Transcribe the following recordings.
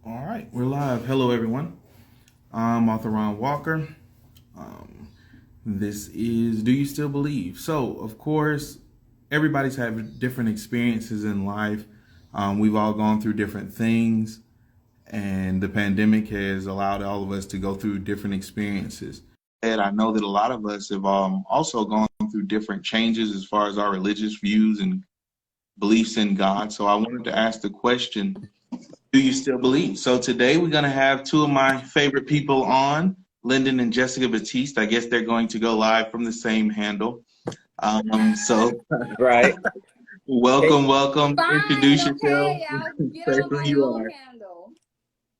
All right, we're live. Hello, everyone. I'm author Ron Walker. Um, this is Do You Still Believe? So, of course, everybody's had different experiences in life. We've all gone through different things, and the pandemic has allowed all of us to go through different experiences. And I know that a lot of us have also gone through different changes as far as our religious views and beliefs in God. So, I wanted to ask the question, do you still believe? So today we're going to have two of my favorite people on, Lyndon and Jessica Batiste. I guess they're going to go live from the same handle. So Right. welcome. Fine, Introduce yourself. okay. I'll get Say on who my you own are. handle.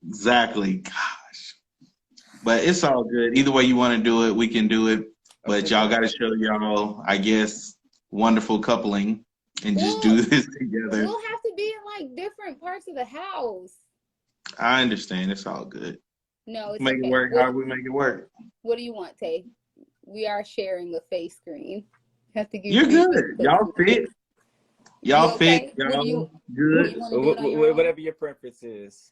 Exactly. Gosh. But it's all good. Either way you want to do it, we can do it. But Okay, y'all got to perfect. show y'all, I guess, wonderful coupling and just Well, do this together. we'll have to be in like different parts of the house. I understand. It's all good. No, it's Make it okay. work. How we make it work? What do you want, Tay? We are sharing a face screen. Have to give You're you good. Y'all fit. You Y'all fit. okay? Y'all What do you good. want to do it on your own? Whatever your preference is.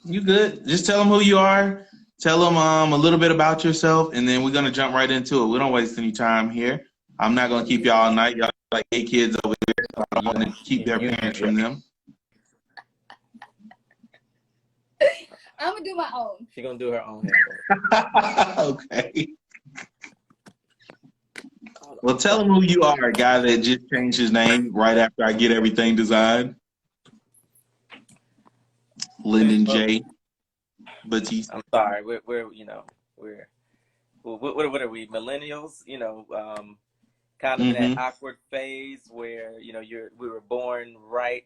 You good. Just tell them who you are. Tell them a little bit about yourself, and then we're gonna jump right into it. We don't waste any time here. I'm not gonna keep y'all all night. Y'all like 8 kids over there, so I don't want to keep their parents Yeah. from them. I'm gonna do my own. She gonna do her own handle. Okay. Well, tell them who you are, a guy that just changed his name right after I get everything designed. Lyndon Well, J. Batiste. I'm sorry. We're what are we, millennials? Kind of in that Mm-hmm. awkward phase where we were born right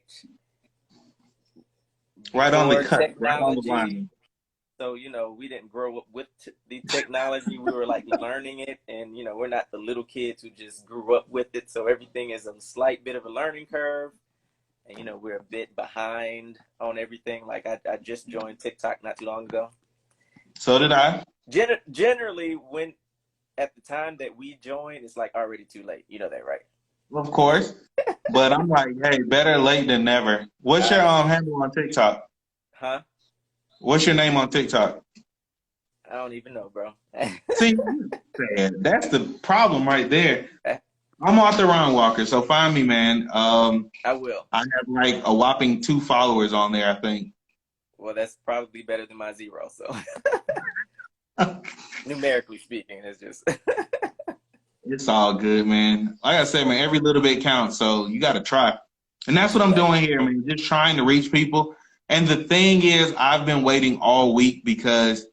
Right on the before cut. Right on the technology. line. So, we didn't grow up with the technology. We were like learning it. And, we're not the little kids who just grew up with it. So everything is a slight bit of a learning curve. And, we're a bit behind on everything. Like I just joined TikTok not too long ago. So did I. Generally, when at the time that we join, it's like already too late. You know that, right? Of course. But I'm like, hey, better late than never. What's your handle on TikTok? Huh? What's your name on TikTok? I don't even know, bro. See, that's the problem right there. I'm author Ron Walker, so find me, man. I will. I have like a whopping 2 followers on there, I think. Well, that's probably better than my 0. So, numerically speaking, it's just. It's all good, man. Like I said, man, every little bit counts, so you got to try. And that's what I'm doing here, man, just trying to reach people. And the thing is, I've been waiting all week because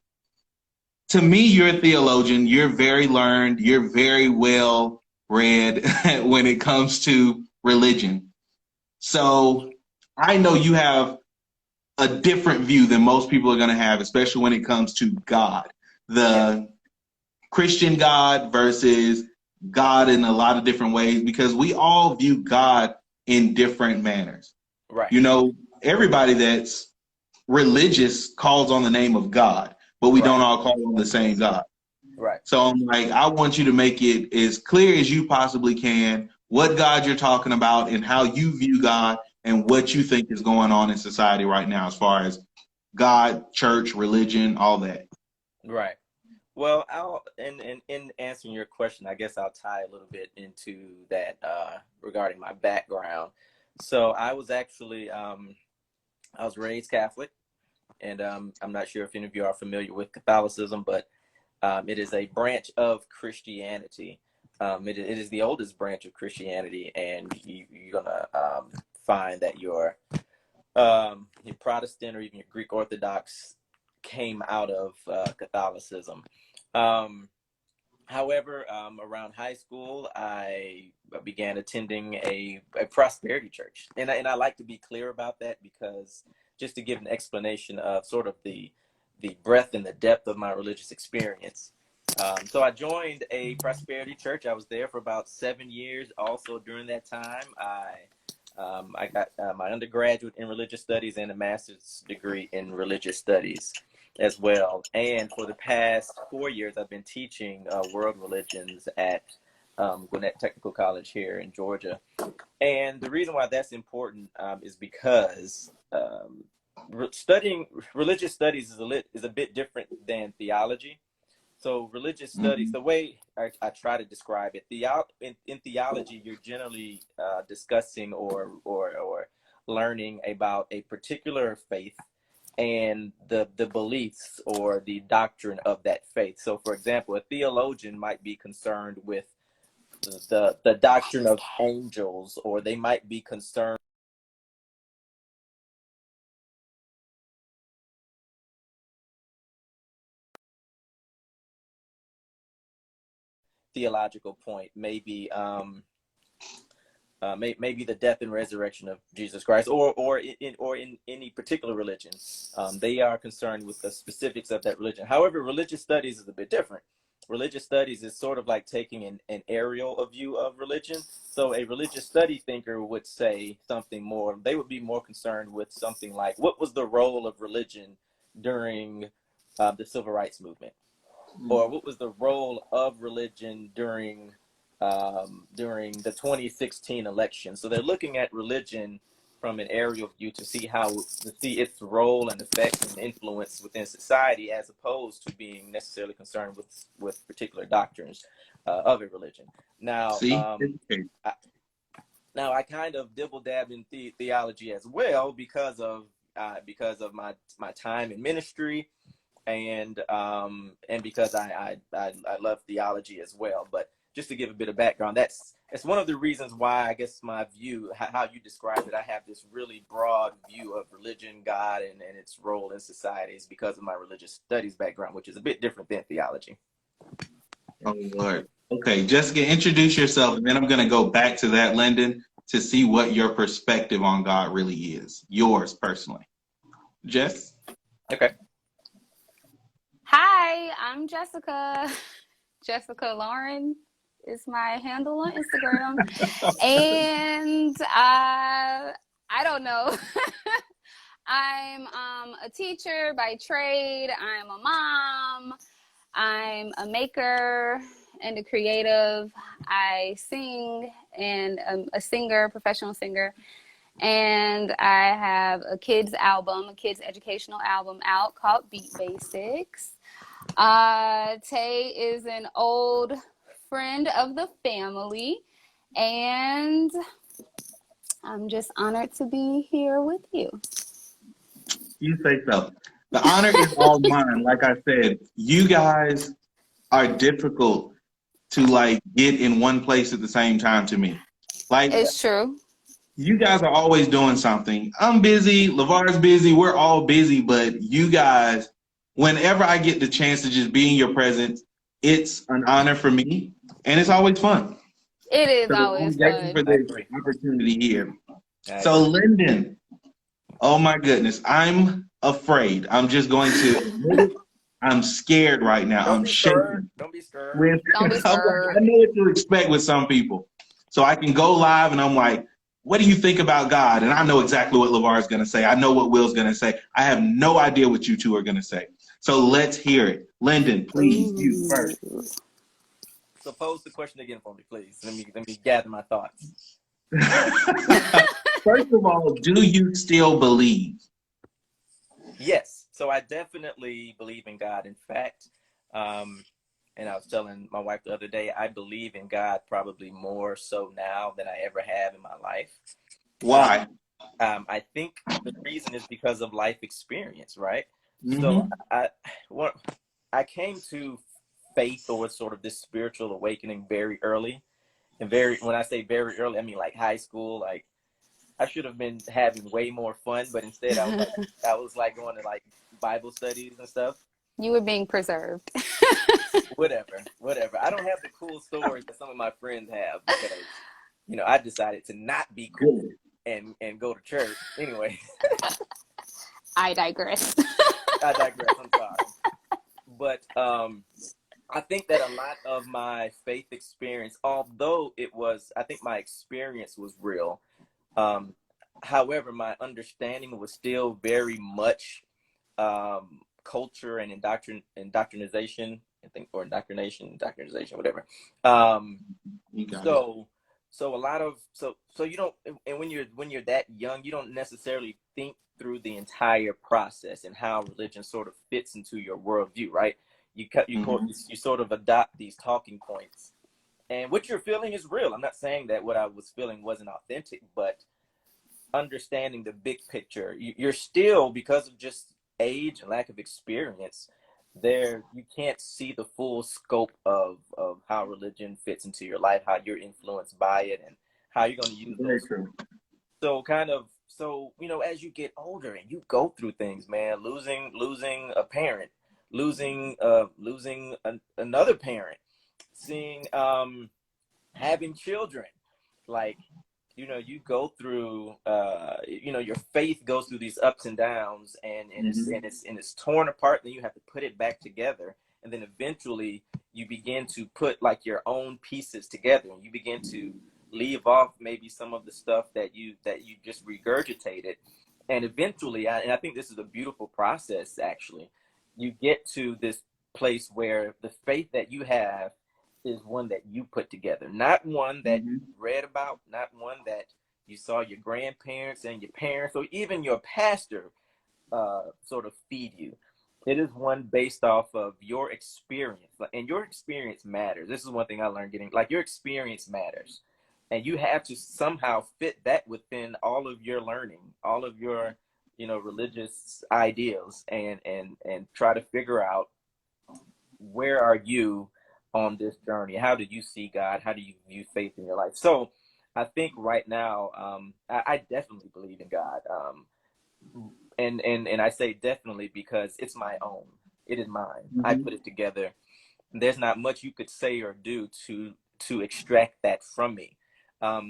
to me, you're a theologian. You're very learned. You're very well read when it comes to religion. So I know you have a different view than most people are going to have, especially when it comes to God. The Christian God versus God in a lot of different ways, because we all view God in different manners. Right. Everybody that's religious calls on the name of God, but we don't all call on the same God. Right. So I'm like, I want you to make it as clear as you possibly can what God you're talking about and how you view God and what you think is going on in society right now as far as God, church, religion, all that. Right. Well, in answering your question, I guess I'll tie a little bit into that regarding my background. So I was actually I was raised Catholic, and I'm not sure if any of you are familiar with Catholicism, but it is a branch of Christianity. It is the oldest branch of Christianity, and you're gonna find that your Protestant or even your Greek Orthodox came out of Catholicism. However, around high school, I began attending a prosperity church. And I like to be clear about that because just to give an explanation of sort of the breadth and the depth of my religious experience. So I joined a prosperity church. I was there for about 7 years. Also during that time, I got my undergraduate in religious studies and a master's degree in religious studies as well. And for the past 4 years, I've been teaching world religions at Gwinnett Technical College here in Georgia. And the reason why that's important is because studying religious studies is a bit different than theology. So religious studies, the way I try to describe it, in theology, you're generally discussing or learning about a particular faith and the beliefs or the doctrine of that faith. So, for example, a theologian might be concerned with the doctrine of angels, or they might be concerned theological point, maybe maybe the death and resurrection of Jesus Christ, or in any particular religion. They are concerned with the specifics of that religion. However, religious studies is a bit different. Religious studies is sort of like taking an aerial view of religion. So a religious study thinker would say something more, they would be more concerned with something like, what was the role of religion during the civil rights movement? Or what was the role of religion during the 2016 election? So they're looking at religion from an aerial view to see its role and effect and influence within society, as opposed to being necessarily concerned with particular doctrines of a religion. Now, I kind of dibble dab in theology as well because of my time in ministry, and because I love theology as well. But just to give a bit of background, it's one of the reasons why I guess my view, how you describe it, I have this really broad view of religion, God, and its role in society, is because of my religious studies background, which is a bit different than theology. Oh, Lord. Okay, Jessica, introduce yourself, and then I'm going to go back to that, Lyndon, to see what your perspective on God really is, yours personally. Jess? Okay. Hi, I'm Jessica. Jessica Lauren is my handle on Instagram. And I don't know. I'm a teacher by trade. I'm a mom. I'm a maker and a creative. I sing, and I'm a singer, professional singer. And I have a kids educational album out called Beat Basics. Tay is an old friend of the family, and I'm just honored to be here with you. You say so. The honor is all mine. Like I said, you guys are difficult to get in one place at the same time to me. It's true. You guys are always doing something. I'm busy. LeVar's busy. We're all busy. But you guys, whenever I get the chance to just be in your presence, it's an honor for me. And it's always fun. It is always fun. Thank you for this opportunity here. So, Lyndon, oh my goodness, I'm afraid. I'm just going to admit it. I'm scared right now. I'm shaking. Don't be scared. Don't be scared. I know what to expect with some people. So I can go live and I'm like, what do you think about God? And I know exactly what LeVar is going to say. I know what Will's going to say. I have no idea what you two are going to say. So let's hear it. Lyndon, please, you first. So pose the question again for me, please. Let me gather my thoughts. First of all, do you still believe? Yes. So I definitely believe in God. In fact, and I was telling my wife the other day, I believe in God probably more so now than I ever have in my life. Why? I think the reason is because of life experience, right? Mm-hmm. So I came to faith, or sort of this spiritual awakening, very early. And when I say very early, I mean like high school. Like I should have been having way more fun, but instead I was going to Bible studies and stuff. You were being preserved. Whatever. I don't have the cool stories that some of my friends have because, I decided to not be cool and go to church. Anyway. I digress. I'm sorry. But I think that a lot of my faith experience, although I think my experience was real. However, my understanding was still very much culture and indoctrination, I think, or indoctrination, whatever. So So a lot of so you don't, and when you're that young, you don't necessarily think through the entire process and how religion sort of fits into your worldview, right? You sort of adopt these talking points, and what you're feeling is real. I'm not saying that what I was feeling wasn't authentic, but understanding the big picture, you're still, because of just age and lack of experience, there you can't see the full scope of how religion fits into your life, how you're influenced by it, and how you're going to use Very those. true. So kind of, so you know, as you get older and you go through things, man, losing a parent, losing another parent, seeing having children, like, you know, you go through you know, your faith goes through these ups and downs, and it's torn apart, then you have to put it back together, and then eventually you begin to put like your own pieces together, and you begin to leave off maybe some of the stuff that you just regurgitated, and eventually and I think this is a beautiful process, actually, you get to this place where the faith that you have is one that you put together, not one that you read about, not one that you saw your grandparents and your parents or even your pastor sort of feed you. It is one based off of your experience, and your experience matters. This is one thing I learned like, your experience matters, and you have to somehow fit that within all of your learning, all of your, you know, religious ideals, and try to figure out, where are you on this journey? How do you see God? How do you view faith in your life? So I think right now, I definitely believe in God. And I say definitely because it's my own. It is mine. I put it together. There's not much you could say or do to extract that from me.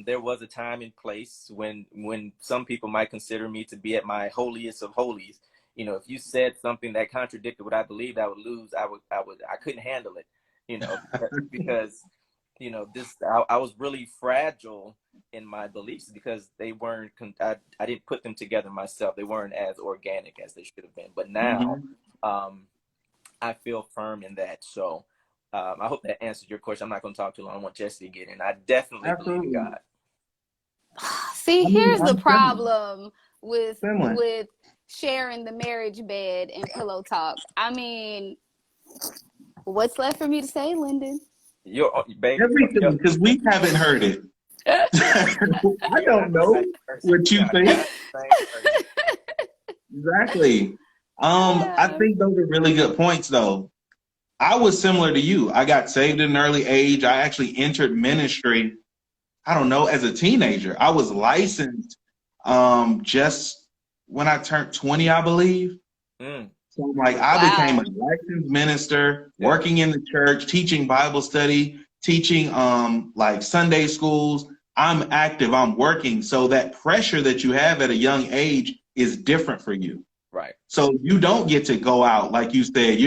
There was a time and place when some people might consider me to be at my holiest of holies. You know, if you said something that contradicted what I believed, I would lose. I couldn't handle it. You know, because, you know, I was really fragile in my beliefs because they weren't, I didn't put them together myself. They weren't as organic as they should have been. But now, I feel firm in that. So I hope that answers your question. I'm not going to talk too long. I want Jesse to get in. I definitely believe in God. See, here's the problem with sharing the marriage bed and pillow talk. I mean, what's left for me to say, Lyndon? Everything, because we haven't heard it. I don't know what you think. Exactly. I think those are really good points, though. I was similar to you. I got saved at an early age. I actually entered ministry, I don't know, as a teenager. I was licensed just when I turned 20, I believe. So I became a licensed minister, working in the church, teaching Bible study, teaching like Sunday schools. I'm active, I'm working. So that pressure that you have at a young age is different for you. Right. So you don't get to go out, like you said.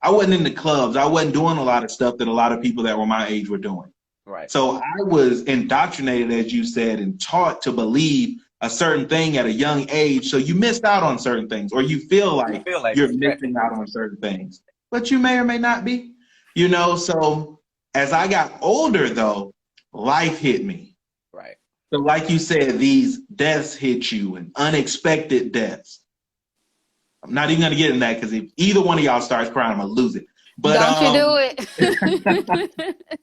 I wasn't in the clubs. I wasn't doing a lot of stuff that a lot of people that were my age were doing. Right. So I was indoctrinated, as you said, and taught to believe a certain thing at a young age. So you missed out on certain things, or you feel like you're missing out on certain things, but you may or may not be, you know. So as I got older, though, life hit me. Right. So like you said, these deaths hit you, and unexpected deaths. I'm not even going to get in that, because if either one of y'all starts crying, I'm going to lose it. But don't you do it.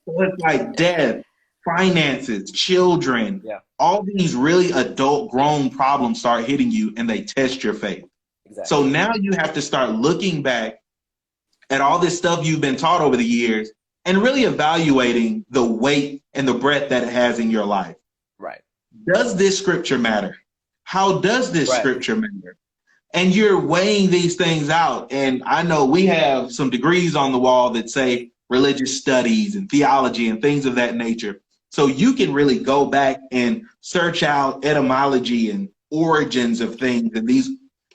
So it's like death, finances, children, all these really adult grown problems start hitting you, and they test your faith. Exactly. So now you have to start looking back at all this stuff you've been taught over the years and really evaluating the weight and the breadth that it has in your life. Right. Does this scripture matter? How does this scripture matter? And you're weighing these things out. And I know we have some degrees on the wall that say religious studies and theology and things of that nature. So you can really go back and search out etymology and origins of things and these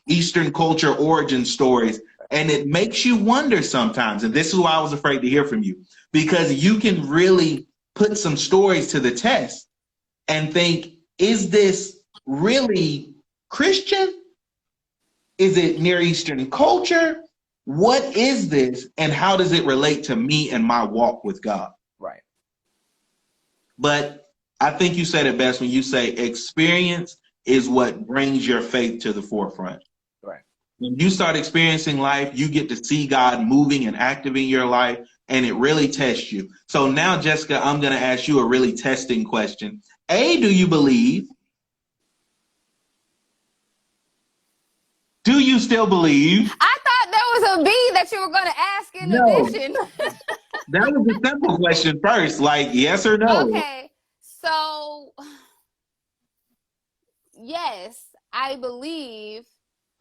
Eastern culture origin stories. And it makes you wonder sometimes. And this is why I was afraid to hear from you, because you can really put some stories to the test and think, is this really Christian? Is it Near Eastern culture? What is this, and how does it relate to me and my walk with God? Right. But I think you said it best when you say experience is what brings your faith to the forefront. Right. When you start experiencing life, you get to see God moving and active in your life, and it really tests you. So now, Jessica, I'm going to ask you a really testing question. A, do you believe? Do you still believe? I thought there was a B that you were going to ask in No. addition. That was a simple question first, like yes or no. Okay, so yes, I believe.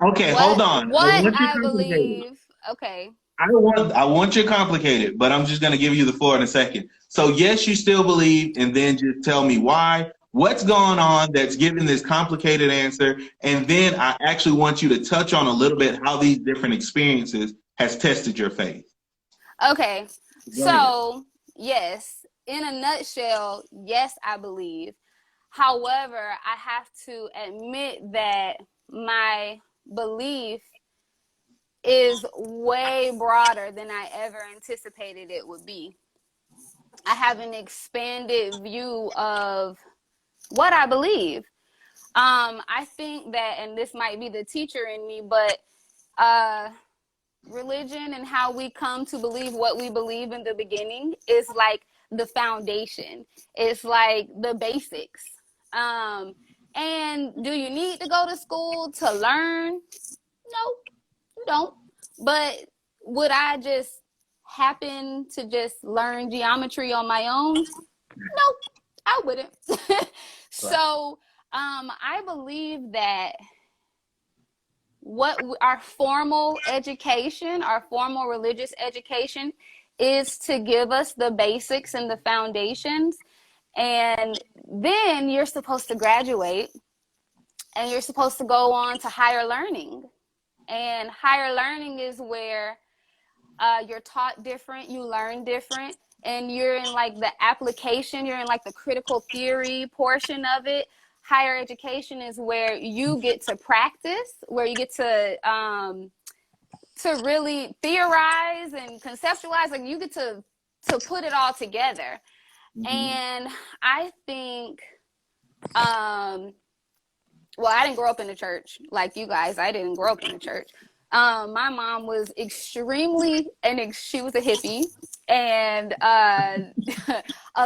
Okay, hold on. What want you I complicated. believe. Okay. I want you complicated, but I'm just going to give you the floor in a second. So yes, you still believe, and then just tell me why. What's going on that's giving this complicated answer? And then I actually want you to touch on a little bit how these different experiences has tested your faith. Okay. So, yes, in a nutshell, yes, I believe. However, I have to admit that my belief is way broader than I ever anticipated it would be. I have an expanded view of what I believe. I think that, and this might be the teacher in me, but religion and how we come to believe what we believe in the beginning is like the foundation. It's like the basics. And do you need to go to school to learn? No, you don't. But would I just happen to just learn geometry on my own? No, I wouldn't. So I believe that what our formal education, our formal religious education, is to give us the basics and the foundations. And then you're supposed to graduate and you're supposed to go on to higher learning. And higher learning is where you're taught different, you learn different, and you're in like the application, you're in like the critical theory portion of it. Higher education is where you get to practice, where you get to really theorize and conceptualize, like you get to put it all together. And I think well, I didn't grow up in the church like you guys. I didn't grow up in the church. My mom was extremely, and she was a hippie and a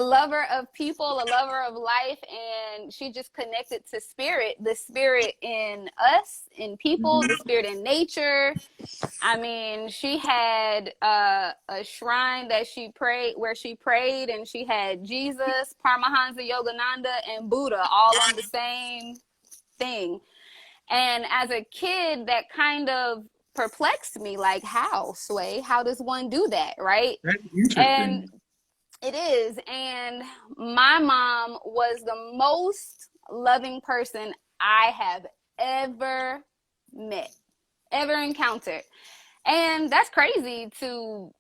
lover of people, a lover of life, and she just connected to spirit, the spirit in us, in people, the spirit in nature. I mean, she had a shrine that she prayed, where she prayed, and she had Jesus, Paramahansa Yogananda, and Buddha all on the same thing. And as a kid, that kind of perplexed me, like, how, Sway? How does one do that, right? That's interesting. And it is. And my mom was the most loving person I have ever met, ever encountered. And that's crazy for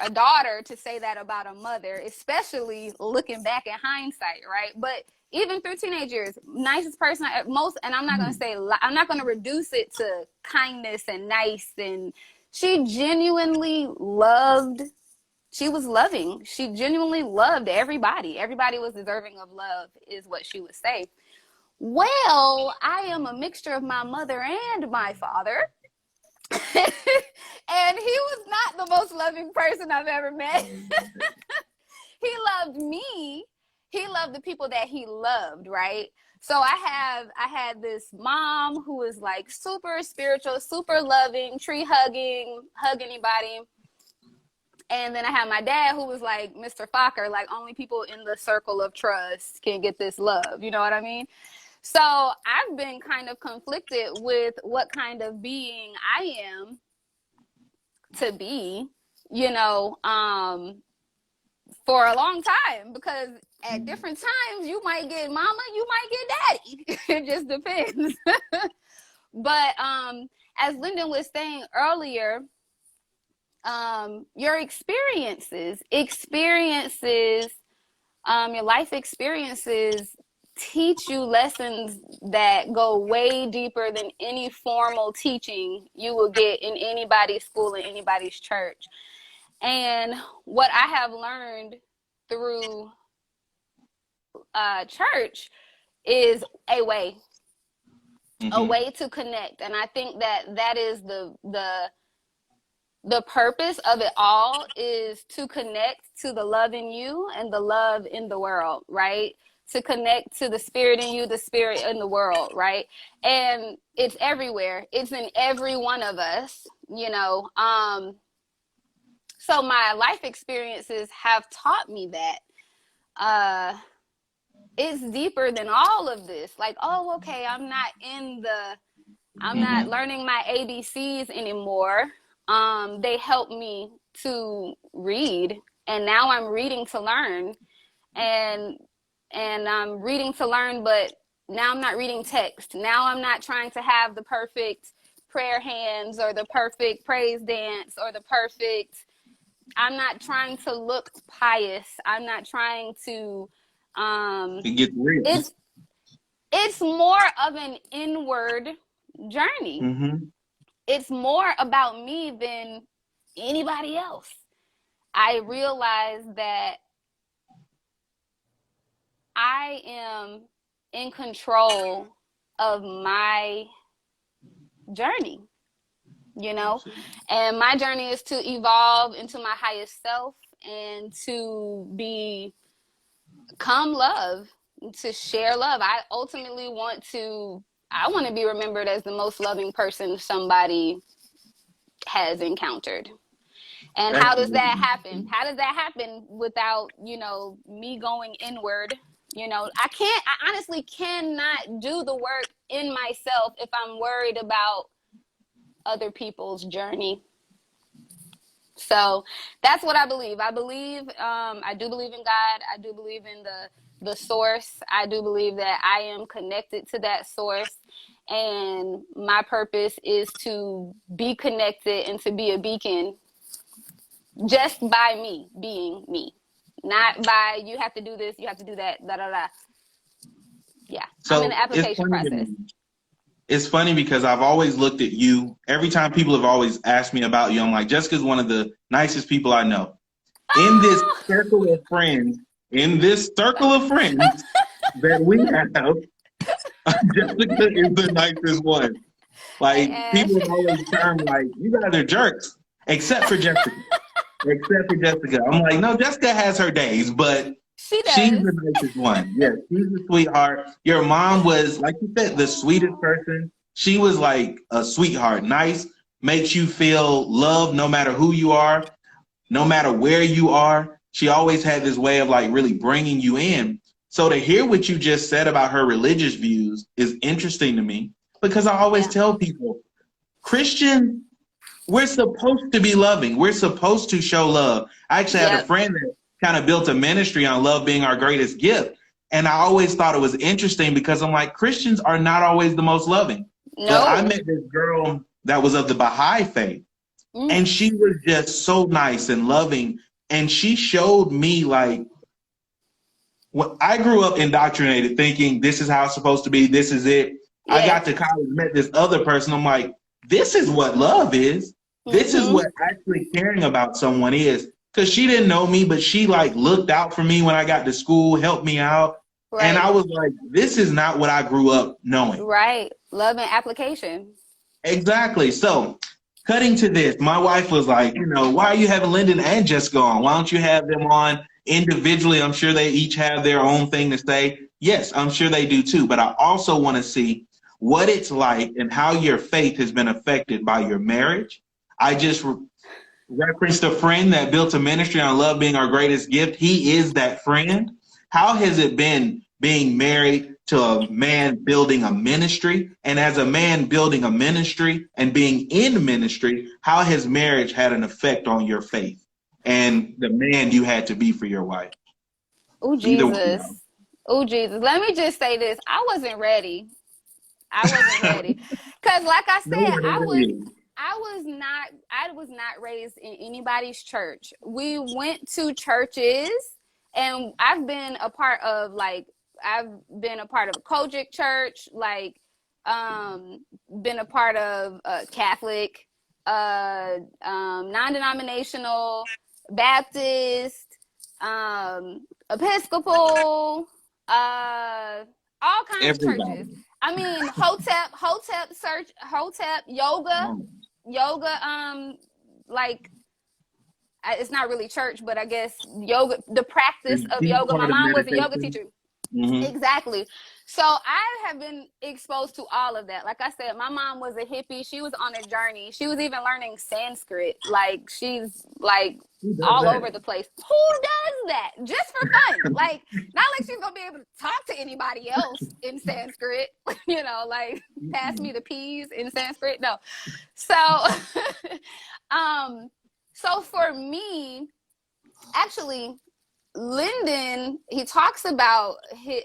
a daughter to say that about a mother, especially looking back in hindsight, right? But even through teenage years, nicest person at most, and I'm not going to say, I'm not going to reduce it to kindness and nice. And she genuinely loved, she was loving. She genuinely loved everybody. Everybody was deserving of love, is what she would say. Well, I am a mixture of my mother and my father. And he was not the most loving person I've ever met. He loved me. He loved the people that he loved, right? So I had this mom who was like super spiritual, super loving, tree hugging, hug anybody. And then I had my dad who was like Mr. Fokker, like only people in the circle of trust can get this love. You know what I mean? So I've been kind of conflicted with what kind of being I am to be, for a long time, because at different times you might get mama, you might get daddy. It just depends. But as Lyndon was saying earlier, your experiences, your life experiences teach you lessons that go way deeper than any formal teaching you will get in anybody's school, in anybody's church. And what I have learned through church is a way Mm-hmm. to connect. And I think that that is the purpose of it all, is to connect to the love in you and the love in the world, right? To connect to the spirit in you, the spirit in the world, right? And it's everywhere. It's in every one of us, you know. So my life experiences have taught me that it's deeper than all of this. Like, oh, okay, I'm not Mm-hmm. learning my ABCs anymore. They help me to read, and now I'm reading to learn, and I'm reading to learn, but now I'm not reading text. Now I'm not trying to have the perfect prayer hands or the perfect praise dance or the perfect. I'm not trying to look pious. I'm not trying to. It gets real. It's more of an inward journey. Mm-hmm. It's more about me than anybody else. I realize that I am in control of my journey, you know? And my journey is to evolve into my highest self and to become love, to share love. I ultimately want to be remembered as the most loving person somebody has encountered. And how does that Absolutely. happen? How does that happen without, you know, me going inward? You know, I honestly cannot do the work in myself if I'm worried about other people's journey. So that's what I believe. I do believe in God. I do believe in the source. I do believe that I am connected to that source. And my purpose is to be connected and to be a beacon just by me being me, not by you have to do this, you have to do that, da da da. Yeah, I'm in So the application process. it's funny because I've always looked at you. Every time people have always asked me about you, I'm like, Jessica's one of the nicest people I know. In this Oh, circle of friends, in this circle of friends that we have, Jessica is the nicest one. hey Like Ash. people have always termed like, you guys are jerks, except for Jessica. Except for Jessica. I'm like, no, Jessica has her days, but She she's does. the nicest one. Yes, she's a sweetheart. Your mom was, like you said, the sweetest Oh, person. She was like a sweetheart, nice, makes you feel loved no matter who you are, no matter where you are. She always had this way of like really bringing you in. So to hear what you just said about her religious views is interesting to me because I always yeah, tell people, Christians, we're supposed to be loving. We're supposed to show love. I actually had a yep, friend that kind of built a ministry on love being our greatest gift. And I always thought it was interesting because I'm like, Christians are not always the most loving. But I no, met this girl that was of the Baha'i faith, and mm, she was just so nice and loving. And she showed me like, when I grew up indoctrinated thinking this is how it's supposed to be, this is it. I yeah, got to college, met this other person. I'm like, this is what love is. This is mm-hmm, what actually caring about someone is. Because she didn't know me, but she like looked out for me when I got to school, helped me out. And right, I was like, this is not what I grew up knowing. right. Love and application. Exactly. So, cutting to this, my wife was like, why are you having Lyndon and Jessica on? Why don't you have them on individually? I'm sure they each have their own thing to say. Yes, I'm sure they do too. But I also want to see what it's like and how your faith has been affected by your marriage. I just referenced a friend that built a ministry on love being our greatest gift. He is that friend. How has it been being married to a man building a ministry? And as a man building a ministry and being in ministry, how has marriage had an effect on your faith and the man you had to be for your wife? Oh Either one. Jesus. Oh Jesus. Let me just say this. I wasn't ready. I wasn't ready. Cause like I No said, one ever is. I was not raised in anybody's church. We went to churches, and I've been a part of a Kojic church, like been a part of Catholic, non-denominational, Baptist, Episcopal, All kinds of Everybody. churches. I mean, Hotep, yoga, like, it's not really church, but I guess yoga, the practice of Deep yoga. My part of mom was a yoga meditation. teacher. Mm-hmm. Exactly. So I have been exposed to all of that. Like I said, my mom was a hippie. She was on a journey. She was even learning Sanskrit. Like, she's like all over the place. Who does that? Just for fun. Like, not like she's gonna be able to talk to anybody else in Sanskrit. You know, like, pass me the peas in Sanskrit. No. So so for me, actually, Lyndon, he talks about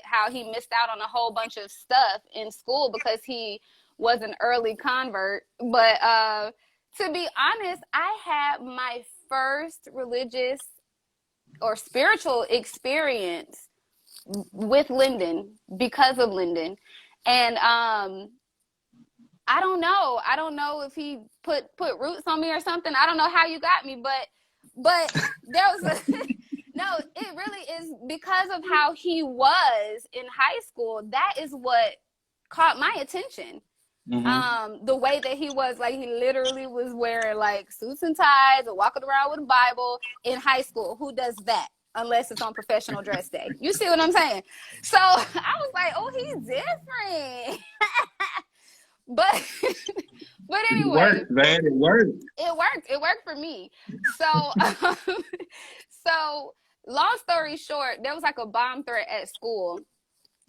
how he missed out on a whole bunch of stuff in school because he was an early convert. But to be honest, I had my first religious or spiritual experience with Lyndon because of Lyndon. And I don't know. I don't know if he put roots on me or something. I don't know how you got me, but there was a no, it really is because of how he was in high school. That is what caught my attention. Mm-hmm. The way that he was, like, he literally was wearing like suits and ties and walking around with a Bible in high school. Who does that unless it's on professional dress day? You see what I'm saying? So I was like, oh, he's different. But anyway, it worked, man. It worked. It worked for me. So so long story short, there was like a bomb threat at school.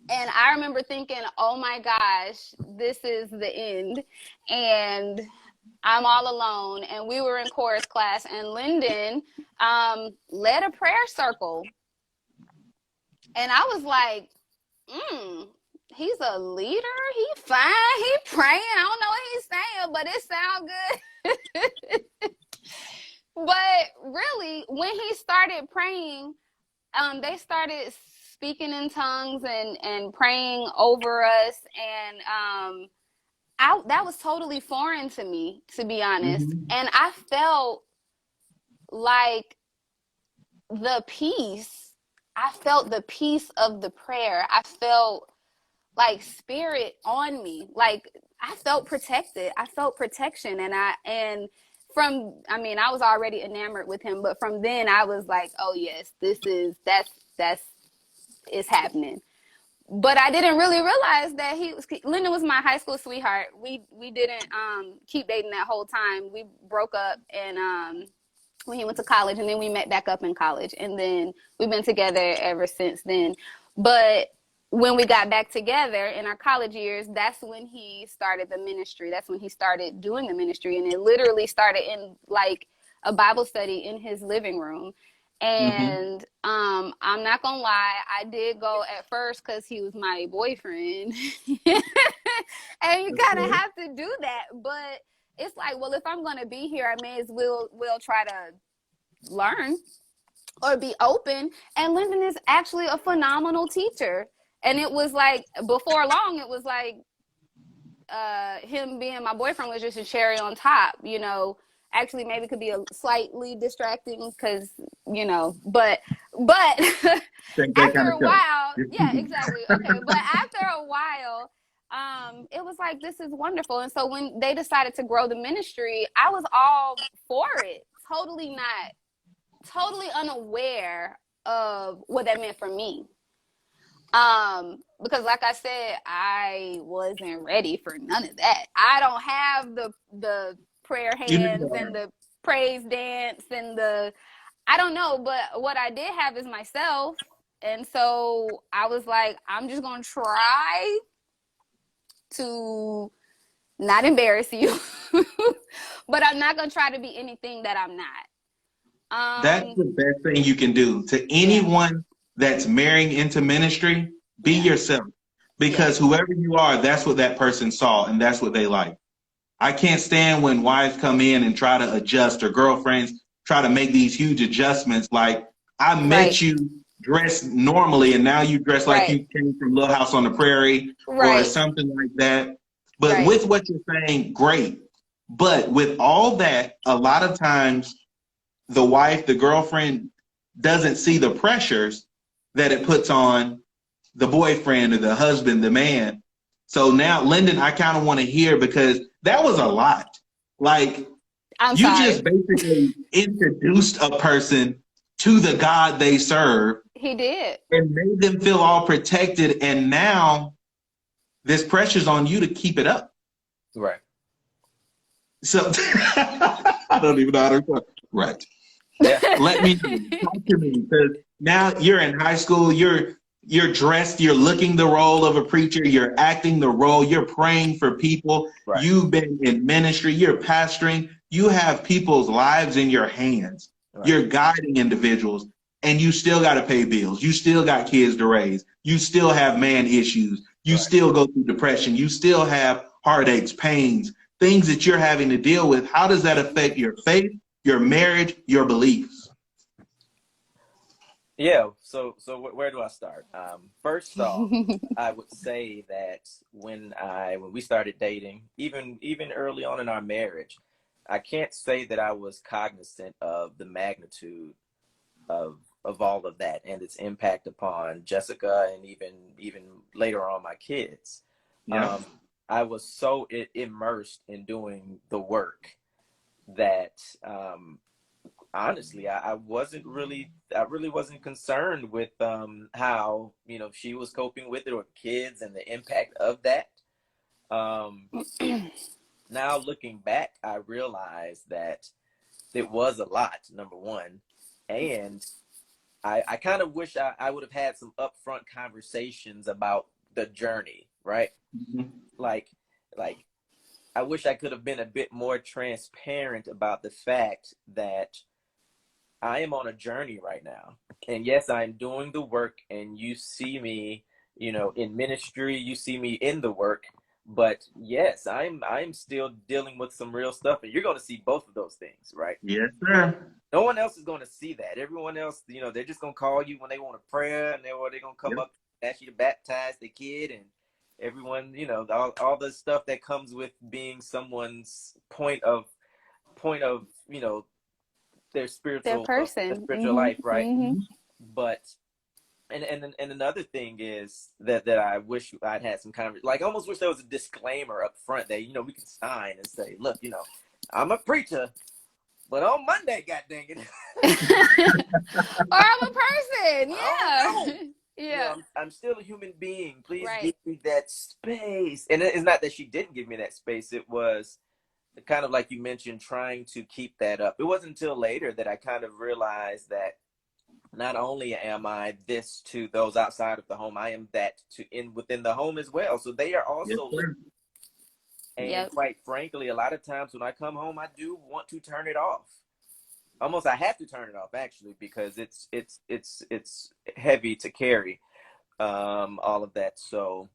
And I remember thinking, oh my gosh, this is the end. And I'm all alone. And we were in chorus class, and Lyndon led a prayer circle. And I was like, he's a leader. He fine. He praying. I don't know what he's saying, but it sounds good. But really, when he started praying, they started speaking in tongues and praying over us. And that was totally foreign to me, to be honest. Mm-hmm. And I felt like the peace of the prayer. I felt like spirit on me. Like, I felt protected. I felt protection. I was already enamored with him, but from then I was like, oh yes, that's happening. But I didn't really realize that Lyndon was my high school sweetheart. We didn't keep dating that whole time. We broke up and when he went to college, and then we met back up in college, and then we've been together ever since then. But when we got back together in our college years, that's when he started the ministry. That's when he started doing the ministry. And it literally started in like a Bible study in his living room. And I'm not going to lie, I did go at first because he was my boyfriend. And you kind of have to do that. But it's like, well, if I'm going to be here, I may as well try to learn or be open. And Lyndon is actually a phenomenal teacher. And it was like, before long, it was like him being my boyfriend was just a cherry on top, you know. Actually, maybe could be a slightly distracting because, you know, but after a while, yeah, exactly. Okay, but after a while, it was like, this is wonderful. And so when they decided to grow the ministry, I was all for it. Totally unaware of what that meant for me. Because like I said, I wasn't ready for none of that. I don't have the prayer hands and the praise dance and I don't know, but what I did have is myself. And so I was like, I'm just going to try to not embarrass you, but I'm not going to try to be anything that I'm not. That's the best thing you can do to anyone that's marrying into ministry. Be yourself, because whoever you are, that's what that person saw and that's what they like. I can't stand when wives come in and try to adjust, or girlfriends try to make these huge adjustments. Like, I met you dressed normally and now you dress like you came from Little House on the Prairie or something like that. But with what you're saying, great. But with all that, a lot of times the wife, the girlfriend doesn't see the pressures that it puts on the boyfriend or the husband, the man. So now, Lyndon, I kind of want to hear, because that was a lot. Like, I'm you sorry. just basically introduced a person to the God they serve. He did. And made them feel all protected. And now this pressure's on you to keep it up. Right. So I don't even know how to talk. Right. Yeah. Let me talk to me, because now you're in high school, you're dressed, you're looking the role of a preacher, you're acting the role, you're praying for people, Right. You've been in ministry, you're pastoring, you have people's lives in your hands, Right. You're guiding individuals, and you still got to pay bills, you still got kids to raise, you still have man issues, you Right. still go through depression, you still have heartaches, pains, things that you're having to deal with. How does that affect your faith, your marriage, your beliefs? Yeah. So where do I start? First off, I would say that when we started dating, even early on in our marriage, I can't say that I was cognizant of the magnitude of all of that and its impact upon Jessica and even later on my kids. Yeah. I was so immersed in doing the work that honestly, I really wasn't concerned with how, she was coping with it, or kids and the impact of that. Now looking back, I realized that it was a lot, number one, and I kind of wish I would have had some upfront conversations about the journey, right? Mm-hmm. Like I wish I could have been a bit more transparent about the fact that I am on a journey right now. And yes, I'm doing the work, and you see me, in ministry, you see me in the work, but yes, I'm still dealing with some real stuff, and you're going to see both of those things, right? Yes, sir. No one else is going to see that. Everyone else, they're just going to call you when they want a prayer, and they're going to come up and ask you to baptize the kid, and everyone, all the stuff that comes with being someone's point of, their spiritual Mm-hmm. life, right? Mm-hmm. But and another thing is that I wish I'd had some kind of, like, I almost wish there was a disclaimer up front that we could sign and say, look, I'm a preacher, but on Monday, god dang it. Or I'm a person. Yeah. Yeah. I'm still a human being. Please Right. give me that space. And it's not that she didn't give me that space. It was kind of like you mentioned, trying to keep that up. It wasn't until later that I kind of realized that not only am I this to those outside of the home, I am that within the home as well. So they are also Yes, and quite frankly, a lot of times when I come home, I do want to turn it off. Almost I have to turn it off, actually, because it's heavy to carry all of that. So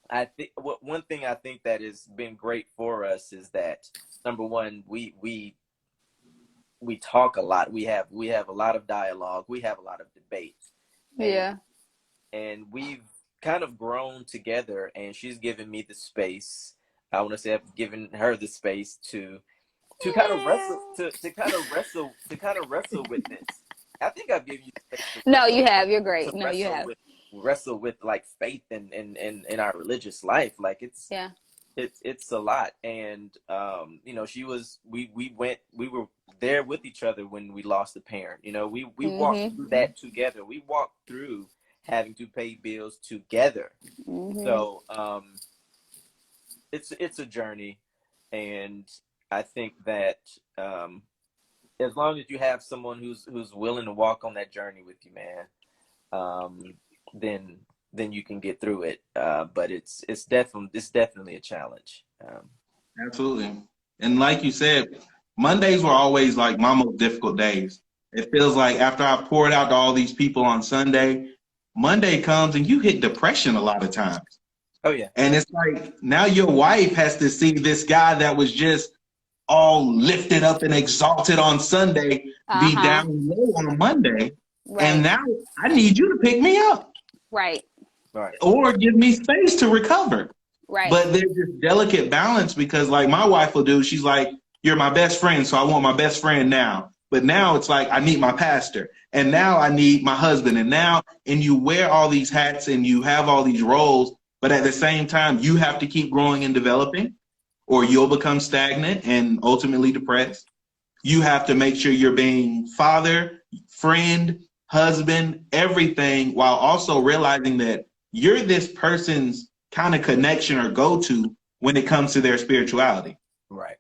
I think one thing I think that has been great for us is that, number one, we talk a lot. We have a lot of dialogue. We have a lot of debate. And we've kind of grown together, and she's given me the space. I want to say I've given her the space to kind of wrestle with this. I think I've given you the space. No, you have. You're great. No, you have. Wrestle with like faith and in our religious life. Like it's a lot. And we were there with each other when we lost a parent. We walked through that together. We walked through having to pay bills together. So it's a journey, and I think that as long as you have someone who's willing to walk on that journey with you, man, then you can get through it. But it's definitely a challenge. Absolutely. And like you said, Mondays were always like my most difficult days. It feels like after I poured out to all these people on Sunday, Monday comes and you hit depression a lot of times. Oh yeah. And it's like now your wife has to see this guy that was just all lifted up and exalted on Sunday be down low on Monday. Right. And now I need you to pick me up. Right. Or give me space to recover. Right. But there's this delicate balance, because like my wife will do, she's like, you're my best friend, so I want my best friend now. But now it's like, I need my pastor. And now I need my husband. And you wear all these hats and you have all these roles, but at the same time, you have to keep growing and developing, or you'll become stagnant and ultimately depressed. You have to make sure you're being father, friend, husband, everything, while also realizing that you're this person's kind of connection or go-to when it comes to their spirituality. Right.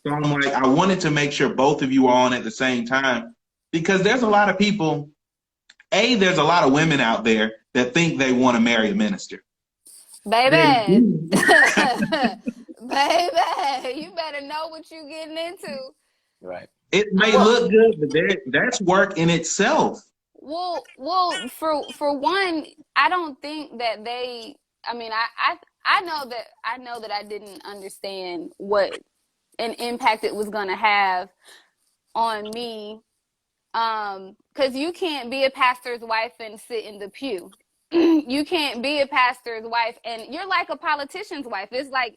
So I'm like, I wanted to make sure both of you are on at the same time, because there's a lot of people, there's a lot of women out there that think they want to marry a minister. Baby. Baby, you better know what you're getting into. Right. It may look good, but that's work in itself. Well, for one, I don't think that I mean, I know that I didn't understand what an impact it was going to have on me. Because you can't be a pastor's wife and sit in the pew. You can't be a pastor's wife and you're like a politician's wife. It's like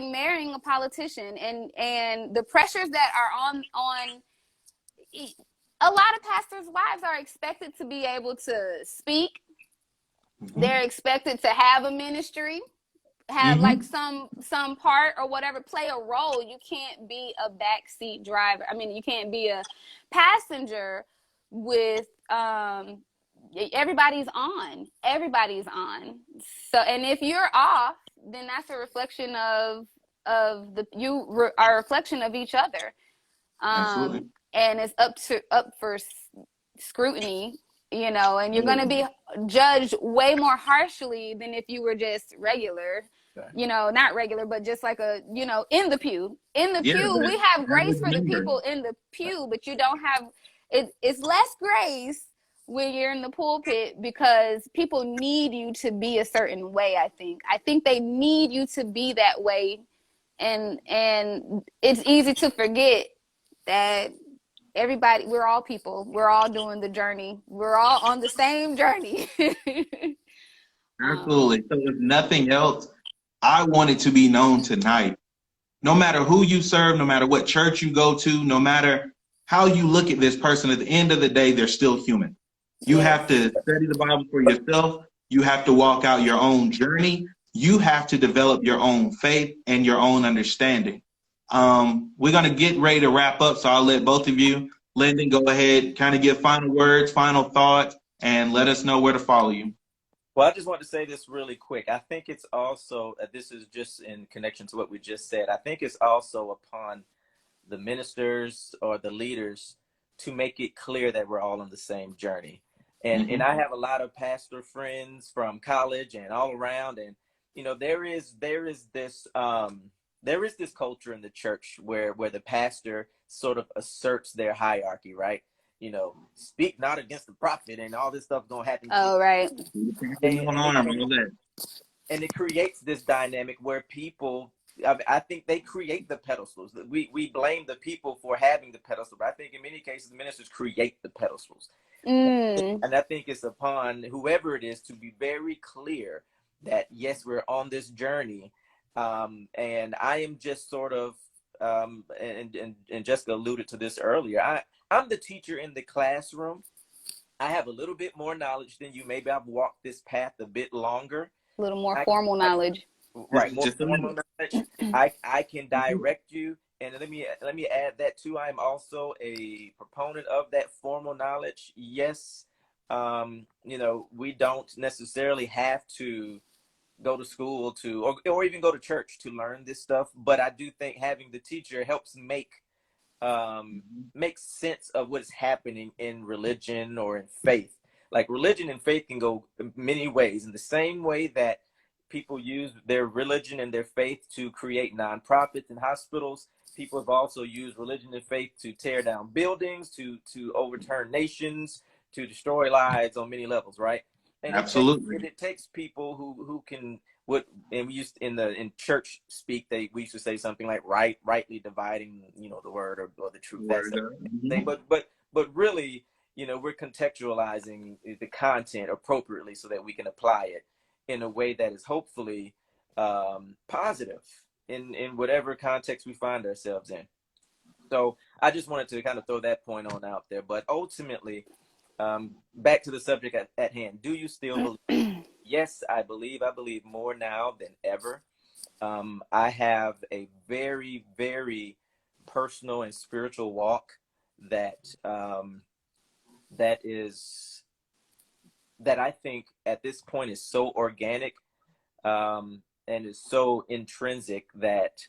marrying a politician, and the pressures that are on a lot of pastors' wives are expected to be able to speak. Mm-hmm. They're expected to have a ministry, have like some part or whatever, play a role. You can't be a backseat driver. I mean, you can't be a passenger with everybody's on. So, and if you're off, then that's a reflection of are a reflection of each other. Absolutely. And it's up for scrutiny, and you're going to be judged way more harshly than if you were just regular. Okay. Not regular, but just like in the pew. In the pew, we have grace for the people in the pew, but you don't have it's less grace when you're in the pulpit, because people need you to be a certain way. I think they need you to be that way, and it's easy to forget that everybody, we're all people. We're all doing the journey. We're all on the same journey. Absolutely. So if nothing else, I want it to be known tonight. No matter who you serve, no matter what church you go to, no matter how you look at this person, at the end of the day, they're still human. You have to study the Bible for yourself. You have to walk out your own journey. You have to develop your own faith and your own understanding. We're going to get ready to wrap up, so I'll let both of you, Lyndon, go ahead, kind of give final words, final thoughts, and let us know where to follow you. Well, I just want to say this really quick. I think it's also, this is just in connection to what we just said, I think it's also upon the ministers or the leaders to make it clear that we're all on the same journey. And I have a lot of pastor friends from college and all around, and there is this culture in the church where the pastor sort of asserts their hierarchy, right? Speak not against the prophet, and all this stuff gonna happen. Oh, right. And it creates this dynamic where people, I think they create the pedestals. We blame the people for having the pedestal, but I think in many cases the ministers create the pedestals. And I think it's upon whoever it is to be very clear that yes, we're on this journey. And I am just sort of, and Jessica alluded to this earlier, I'm the teacher in the classroom. I have a little bit more knowledge than you. Maybe I've walked this path a bit longer. A little more formal knowledge. Right, more formal knowledge. I can direct you. And let me add that too. I am also a proponent of that formal knowledge. Yes, we don't necessarily have to go to school or even go to church to learn this stuff, but I do think having the teacher helps make sense of what is happening in religion or in faith. Like religion and faith can go many ways. In the same way that people use their religion and their faith to create nonprofits and hospitals, people have also used religion and faith to tear down buildings, to overturn nations, to destroy lives on many levels, right? And absolutely, it takes people who can, and we used in church speak, we used to say something like rightly dividing, the word or the truth. That's thing. But really, we're contextualizing the content appropriately so that we can apply it in a way that is hopefully positive in whatever context we find ourselves in. So I just wanted to kind of throw that point on out there. But ultimately, back to the subject at hand. Do you still believe? Yes, I believe. I believe more now than ever. I have a very, very personal and spiritual walk that that I think at this point is so organic, and is so intrinsic that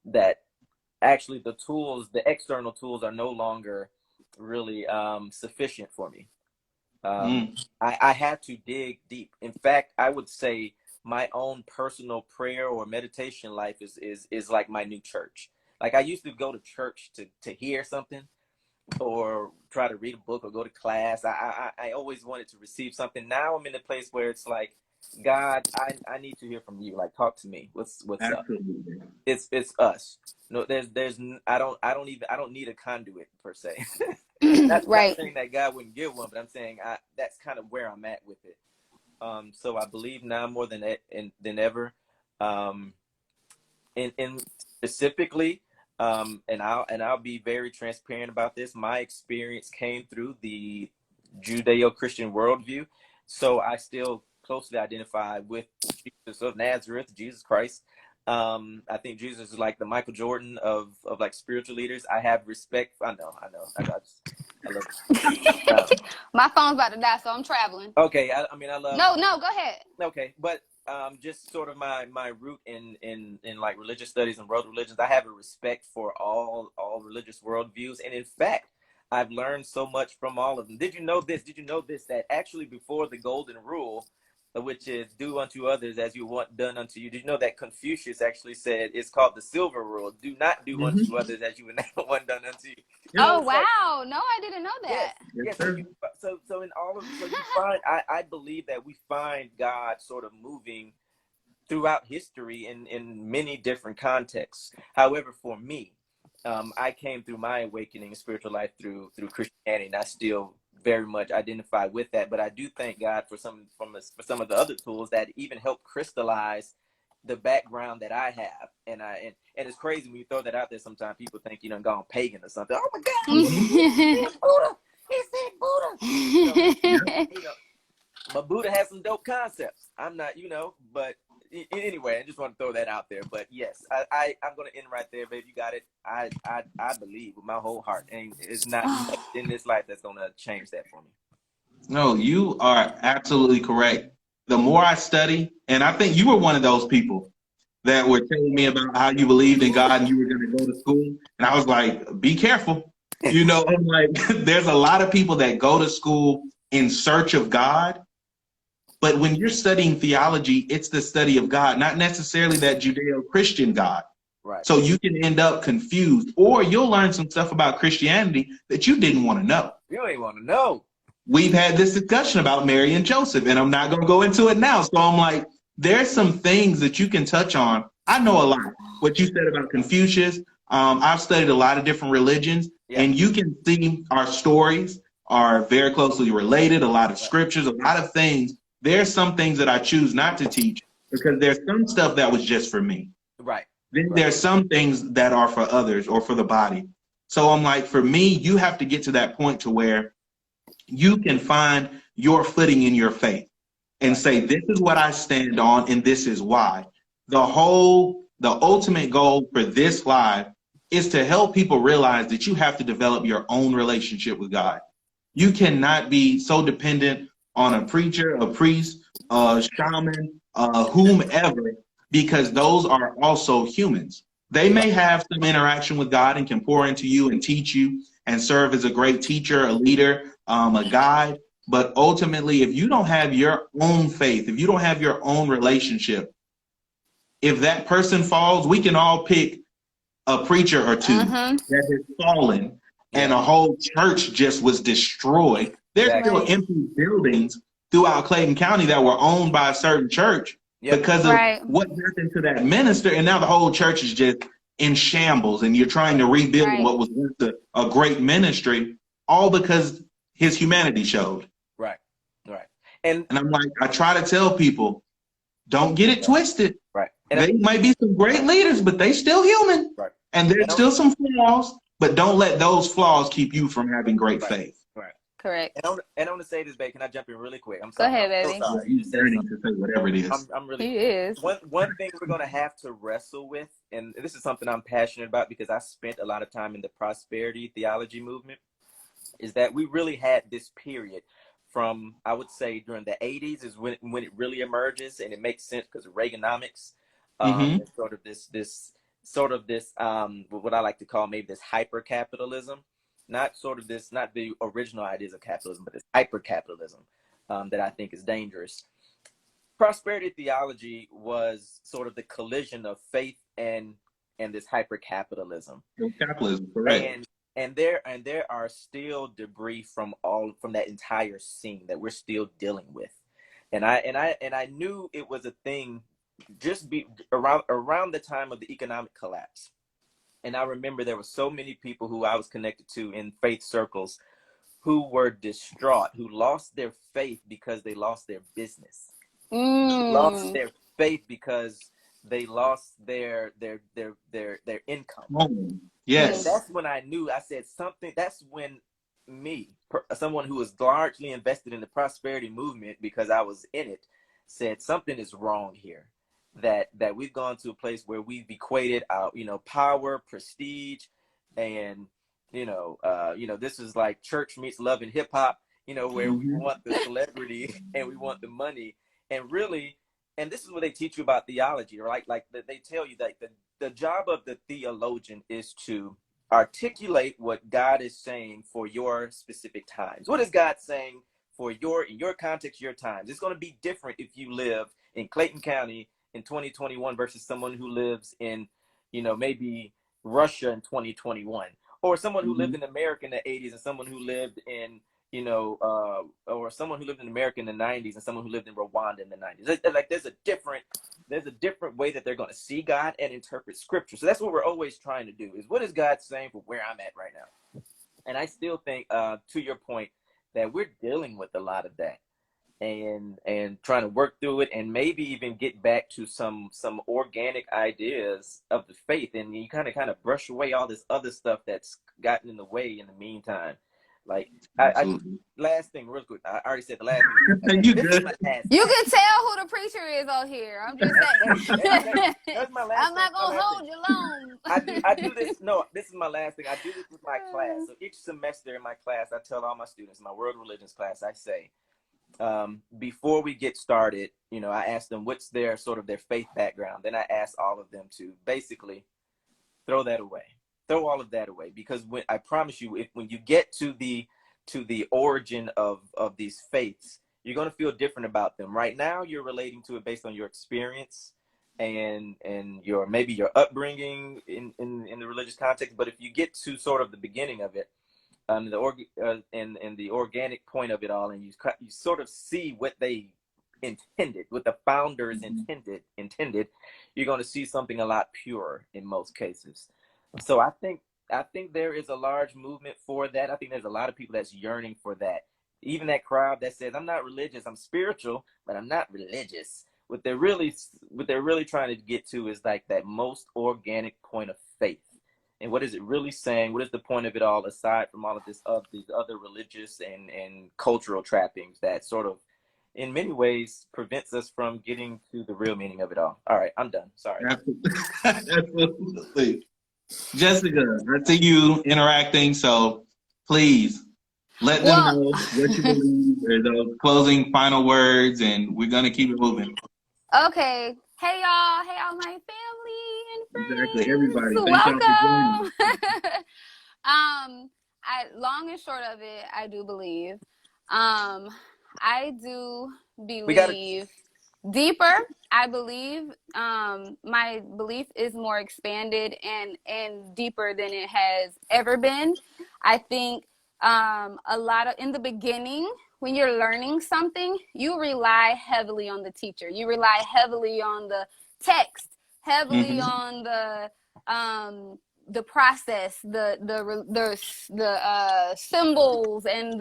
that actually the external tools are no longer really sufficient for me. I had to dig deep. In fact, I would say my own personal prayer or meditation life is like my new church. Like, I used to go to church to hear something, or try to read a book, or go to class. I always wanted to receive something. Now I'm in a place where it's like, God, I need to hear from you. Like, talk to me. What's Absolutely. up? It's us. No, there's I don't need a conduit per se. That's Right. not saying that God wouldn't give one, but I'm saying that's kind of where I'm at with it. So I believe now more than ever. In specifically, and I'll be very transparent about this. My experience came through the Judeo-Christian worldview, so I still closely identify with Jesus of Nazareth, Jesus Christ. I think Jesus is like the Michael Jordan of like spiritual leaders. I have respect. I know. I love it. My phone's about to die, so I'm traveling. Okay, I mean, I love. No, go ahead. Okay, but just sort of my root in like religious studies and world religions, I have a respect for all religious worldviews, and in fact, I've learned so much from all of them. Did you know this? That actually before the golden rule, which is do unto others as you want done unto you. Did you know that Confucius actually said it's called the silver rule? Do not do unto others as you would not want done unto you. Oh, wow. No, I didn't know that. Yes. So in all of so you find I believe that we find God sort of moving throughout history in many different contexts. However, for me, I came through my awakening in spiritual life through Christianity, and I still very much identify with that. But I do thank God for some of the other tools that even help crystallize the background that I have. And it's crazy when you throw that out there. Sometimes people think you done gone pagan or something. Oh my God, he said Buddha. But Buddha has some dope concepts. I'm not, but anyway, I just want to throw that out there. But yes, I'm going to end right there, babe. You got it. I believe with my whole heart, and it's not in this life that's going to change that for me. No, you are absolutely correct. The more I study, and I think you were one of those people that were telling me about how you believed in God and you were going to go to school, and I was like, be careful. I'm like, there's a lot of people that go to school in search of God. But when you're studying theology, it's the study of God, not necessarily that Judeo-Christian God. Right. So you can end up confused, or you'll learn some stuff about Christianity that you didn't want to know. You ain't want to know. We've had this discussion about Mary and Joseph, and I'm not going to go into it now. So I'm like, there's some things that you can touch on. I know a lot. What you said about Confucius, I've studied a lot of different religions, and you can see our stories are very closely related, a lot of scriptures, a lot of things. There's some things that I choose not to teach because there's some stuff that was just for me. Right. Then there's some things that are for others or for the body. So I'm like, for me, you have to get to that point to where you can find your footing in your faith and say, this is what I stand on and this is why. The ultimate goal for this live is to help people realize that you have to develop your own relationship with God. You cannot be so dependent on a preacher, a priest, a shaman, whomever, because those are also humans. They may have some interaction with God and can pour into you and teach you and serve as a great teacher, a leader, a guide. But ultimately, if you don't have your own faith, if you don't have your own relationship, if that person falls, we can all pick a preacher or two that has fallen and a whole church just was destroyed. There's still empty buildings throughout Clayton County that were owned by a certain church because of what happened to that minister. And now the whole church is just in shambles and you're trying to rebuild what was once a great ministry, all because his humanity showed. Right. And I'm like, I try to tell people, don't get it twisted. Right. And they might be some great leaders, but they still human. Right. And there's still some flaws, but don't let those flaws keep you from having great faith. Right. Correct. And I want to say this, babe. Can I jump in really quick? I'm Go sorry. ahead, I'm baby. so sorry. He's yearning to say whatever it is. I'm really. He is. One thing we're gonna have to wrestle with, and this is something I'm passionate about because I spent a lot of time in the prosperity theology movement, is that we really had this period from, I would say, during the 80s is when it really emerges, and it makes sense because of Reaganomics, and sort of this what I like to call maybe this hyper capitalism, not the original ideas of capitalism, but this hyper capitalism that I think is dangerous. Prosperity theology was sort of the collision of faith and this hyper capitalism. Capitalism, correct. And there are still debris from that entire scene that we're still dealing with. And I knew it was a thing just around the time of the economic collapse. And I remember there were so many people who I was connected to in faith circles who were distraught, who lost their faith because they lost their business. Lost their faith because they lost their income. Yes. And that's when I knew. I said something. That's when me, someone who was largely invested in the prosperity movement because I was in it, said something is wrong here. That we've gone to a place where we've equated our, power, prestige, and this is like church meets love and hip hop. Where we want the celebrity and we want the money, and really, and this is what they teach you about theology, right? Like they tell you that the job of the theologian is to articulate what God is saying for your specific times. What is God saying for in your context, your times? It's going to be different if you live in Clayton County in 2021 versus someone who lives in, maybe Russia in 2021, or someone who lived in America in the 80s and someone who lived in, or someone who lived in America in the 90s and someone who lived in Rwanda in the 90s. Like there's a different way that they're going to see God and interpret scripture. So that's what we're always trying to do, is what is God saying for where I'm at right now? And I still think, to your point, that we're dealing with a lot of that and trying to work through it and maybe even get back to some organic ideas of the faith. And you kind of brush away all this other stuff that's gotten in the way in the meantime. Like, last thing, real quick. I already said the last thing. You good? You can tell who the preacher is on here. I'm just saying. That's my last I'm not going to hold you long. I do this. No, this is my last thing. I do this with my class. So each semester in my class, I tell all my students, my world religions class, I say, before we get started, I ask them what's their sort of their faith background. Then I ask all of them to basically throw that away. Throw all of that away, because I promise you, when you get to the origin of these faiths, you're going to feel different about them. Right now, you're relating to it based on your experience and maybe your upbringing in the religious context. But if you get to sort of the beginning of it, and the organic point of it all, and you sort of see what they intended, what the founders intended, you're going to see something a lot purer in most cases. So I think there is a large movement for that. I think there's a lot of people that's yearning for that. Even that crowd that says, I'm not religious, I'm spiritual, but I'm not religious. What they're really trying to get to is like that most organic point of faith. And what is it really saying? What is the point of it all, aside from all of these other religious and cultural trappings that sort of, in many ways, prevents us from getting to the real meaning of it all? All right, I'm done. Sorry. Absolutely. Jessica, I see you interacting, so please let them know what you believe. There's those closing final words, and we're gonna keep it moving. Okay. Hey y'all, my family and friends. Exactly, everybody. Welcome. Long and short of it, I do believe. I do believe deeper. I believe my belief is more expanded and deeper than it has ever been. I think a lot of, in the beginning, when you're learning something, you rely heavily on the teacher. You rely heavily on the text, heavily on the process, the symbols, and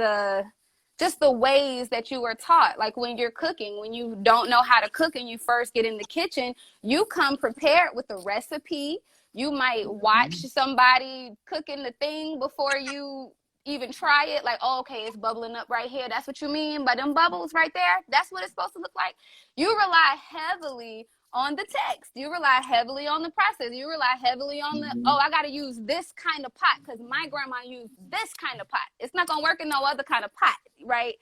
just the ways that you were taught. Like when you're cooking, when you don't know how to cook and you first get in the kitchen, you come prepared with a recipe, You might watch somebody cooking the thing before you even try it. Like, oh, okay, it's bubbling up right here. That's what you mean by them bubbles right there? That's what it's supposed to look like? You rely heavily on the text. You rely heavily on the process. You rely heavily on the, oh, I got to use this kind of pot because my grandma used this kind of pot. It's not going to work in no other kind of pot, right?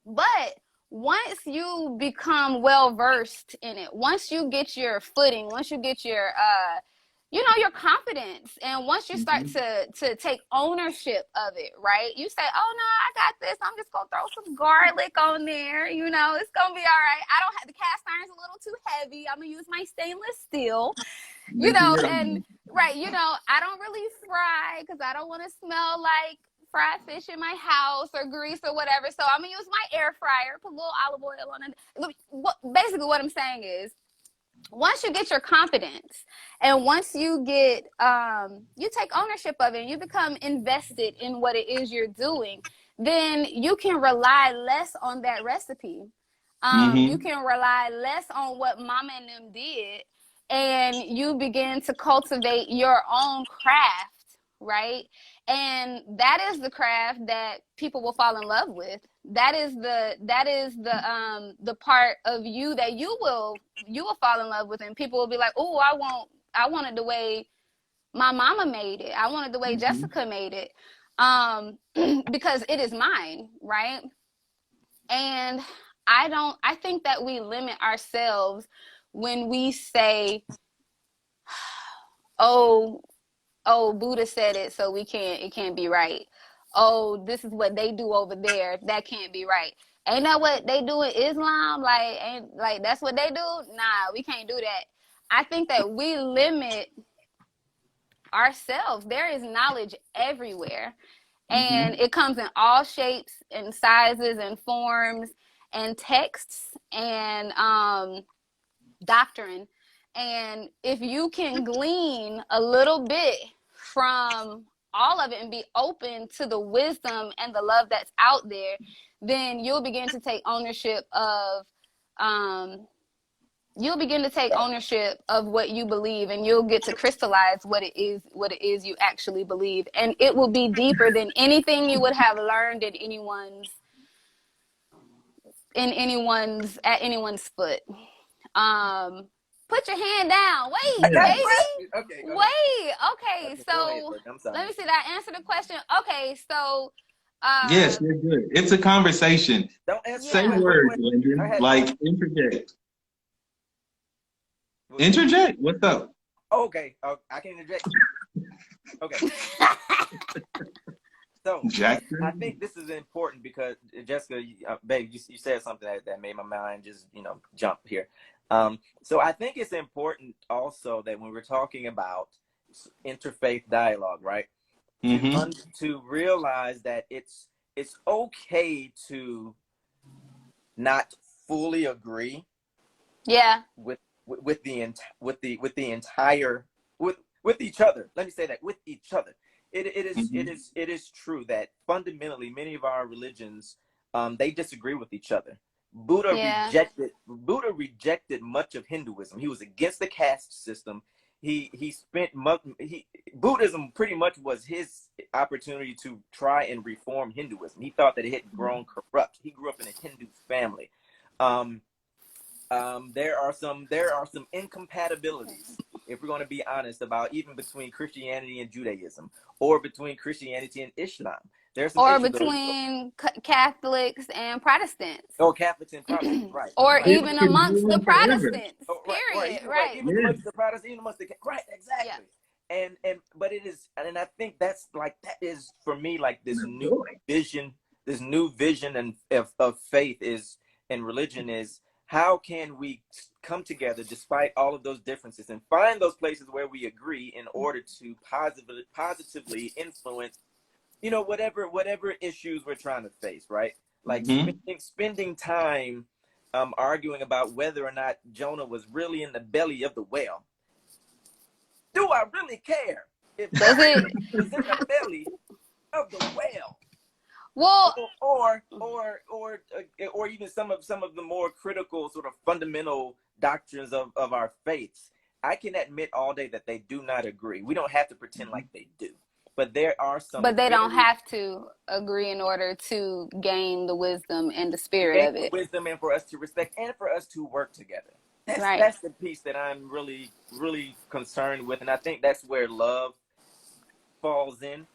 But once you become well versed in it, once you get your footing, once you get your your confidence, and once you start to take ownership of it, right? You say, oh no, I got this. I'm just gonna throw some garlic on there. You know, it's gonna be all right. I don't have, the cast iron's a little too heavy. I'm gonna use my stainless steel. You know, and right, you know, I don't really fry because I don't want to smell like fried fish in my house or grease or whatever. So I'm gonna use my air fryer, put a little olive oil on it. Basically what I'm saying is, once you get your confidence and once you get you take ownership of it and you become invested in what it is you're doing, then you can rely less on that recipe. You can rely less on what mama and them did, and you begin to cultivate your own craft, right? And that is the craft that people will fall in love with. That is the part of you that you will fall in love with, and people will be like, oh, I want it the way my mama made it. I want it the way Jessica made it, because it is mine, right? And I think that we limit ourselves when we say, oh, Buddha said it, so it can't be right. Oh, this is what they do over there, that can't be right. Ain't that what they do in Islam? Like that's what they do? Nah, we can't do that. I think that we limit ourselves. There is knowledge everywhere, and it comes in all shapes and sizes and forms and texts and doctrine. And if you can glean a little bit from all of it and be open to the wisdom and the love that's out there, then you'll begin to take ownership of what you believe, and you'll get to crystallize what it is you actually believe. And it will be deeper than anything you would have learned at anyone's foot. Put your hand down. Wait, baby. Okay. Wait. Okay. So let me see. Did I answer the question? Okay. So. Yes, you're good. It's a conversation. Don't answer. Say words, Lyndon. Like interject. Interject. What's up? Okay. I can interject. Okay. So Jackson? I think this is important because Jessica, babe, you said something that made my mind just jump here. So I think it's important also that when we're talking about interfaith dialogue, right, to realize that it's okay to not fully agree. Yeah. With each other. Let me say that, with each other. It is true that fundamentally many of our religions they disagree with each other. Buddha rejected much of Hinduism. He was against the caste system. Buddhism pretty much was his opportunity to try and reform Hinduism. He thought that it had grown corrupt. He grew up in a Hindu family. There are some incompatibilities, if we're going to be honest, about even between Christianity and Judaism, or between Christianity and Islam. Or between Catholics and Protestants. Oh, Catholics and Protestants, right? Or right. even amongst the Protestants. Period. Right. Even amongst the Protestants, even amongst the right, exactly. Yeah. But it is, and I think that is for me like this new vision and of faith is and religion is. How can we come together despite all of those differences and find those places where we agree in order to positively influence, whatever issues we're trying to face, right? Like spending time arguing about whether or not Jonah was really in the belly of the whale. Do I really care if Jonah was in the belly of the whale? Well, or even some of the more critical sort of fundamental doctrines of our faiths. I can admit all day that they do not agree. We don't have to pretend like they do. But there are some. But they don't have to agree in order to gain the wisdom and the spirit of it. Wisdom, and for us to respect, and for us to work together. That's the piece that I'm really, really concerned with, and I think that's where love falls in.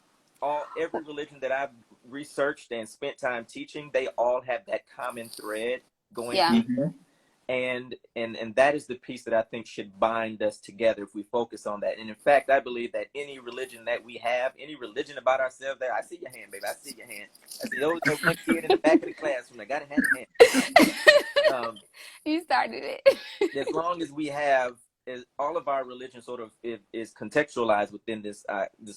Every religion that I've researched and spent time teaching, they all have that common thread going through. And that is the piece that I think should bind us together if we focus on that. And in fact, I believe that any religion that we have, any religion about ourselves, I see your hand, baby. I see your hand. I see those one kid in the back of the classroom. I got to have a hand. You started it. As long as we have, all of our religion sort of is contextualized within this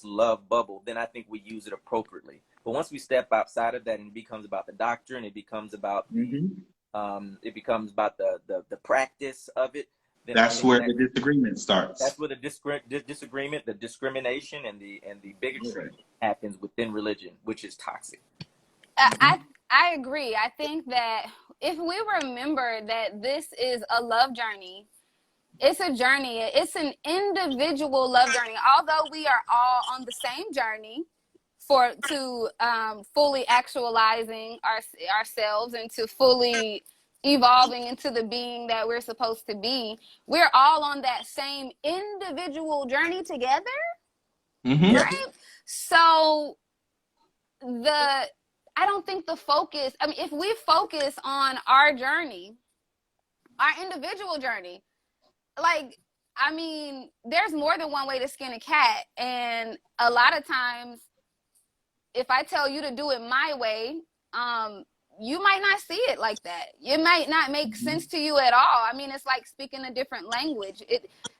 love bubble, then I think we use it appropriately. But once we step outside of that and it becomes about the doctrine, it becomes about it becomes about the practice of it. Then that's where the disagreement starts. That's where the disagreement, the discrimination, and the bigotry happens within religion, which is toxic. I agree. I think that if we remember that this is a love journey, it's a journey. It's an individual love journey. Although we are all on the same journey to fully actualizing ourselves and to fully evolving into the being that we're supposed to be, we're all on that same individual journey together. Right? So I don't think the focus, I mean, if we focus on our journey, our individual journey, like, I mean, there's more than one way to skin a cat. And a lot of times, if I tell you to do it my way, you might not see it like that. It might not make sense to you at all. I mean, it's like speaking a different language.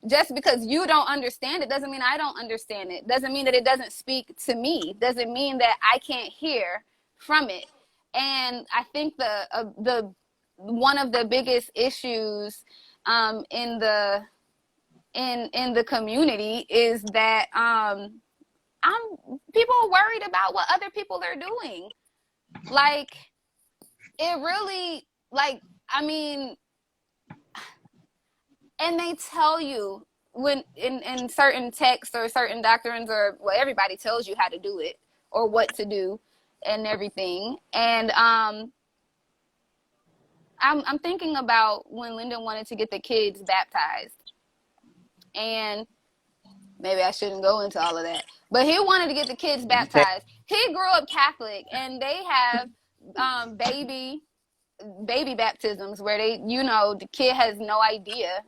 Just because you don't understand it doesn't mean I don't understand it. Doesn't mean that it doesn't speak to me. Doesn't mean that I can't hear from it. And I think the one of the biggest issues in the community is that people are worried about what other people are doing. Like, it really, like, I mean, and they tell you when in certain texts or certain doctrines, or well, everybody tells you how to do it or what to do and everything. And I'm thinking about when Lyndon wanted to get the kids baptized, and maybe I shouldn't go into all of that, but he wanted to get the kids baptized. He grew up Catholic, and they have baby baptisms where the kid has no idea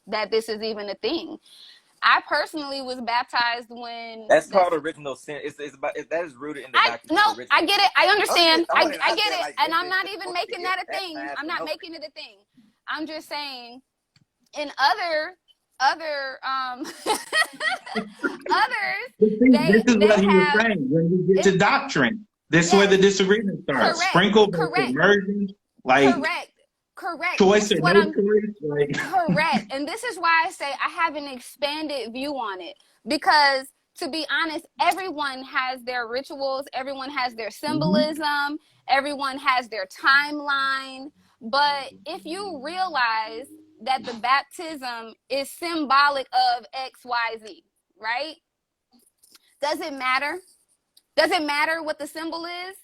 that this is even a thing. I personally was baptized when that's called original sin. It's about that is rooted in the doctrine. No, I get it. I understand. I get it, like, and I'm not even making that a thing. I'm not making it a thing. I'm just saying, in others, this is what he was saying. When you get to doctrine, this is where the disagreement starts. Correct, Sprinkle versus immersion, like correct. choice or no choice, like correct. And this is why I say I have an expanded view on it, because to be honest, everyone has their rituals, everyone has their symbolism, everyone has their timeline. But if you realize that the baptism is symbolic of XYZ, right? Does it matter? Does it matter what the symbol is?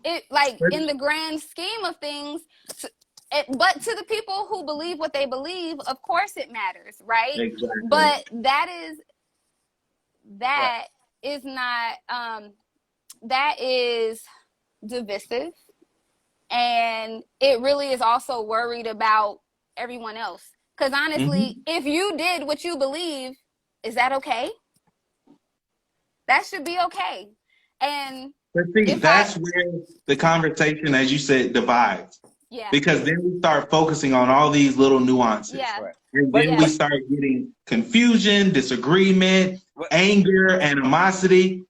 It, like, in the grand scheme of things, but to the people who believe what they believe, of course it matters, right? Exactly. But that is not that is divisive, and it really is also worried about everyone else. Because honestly, if you did what you believe, is that okay? That should be okay. And but see, that's where the conversation, as you said, divides. Yeah. Because then we start focusing on all these little nuances. Yeah. And then we start getting confusion, disagreement, anger, animosity.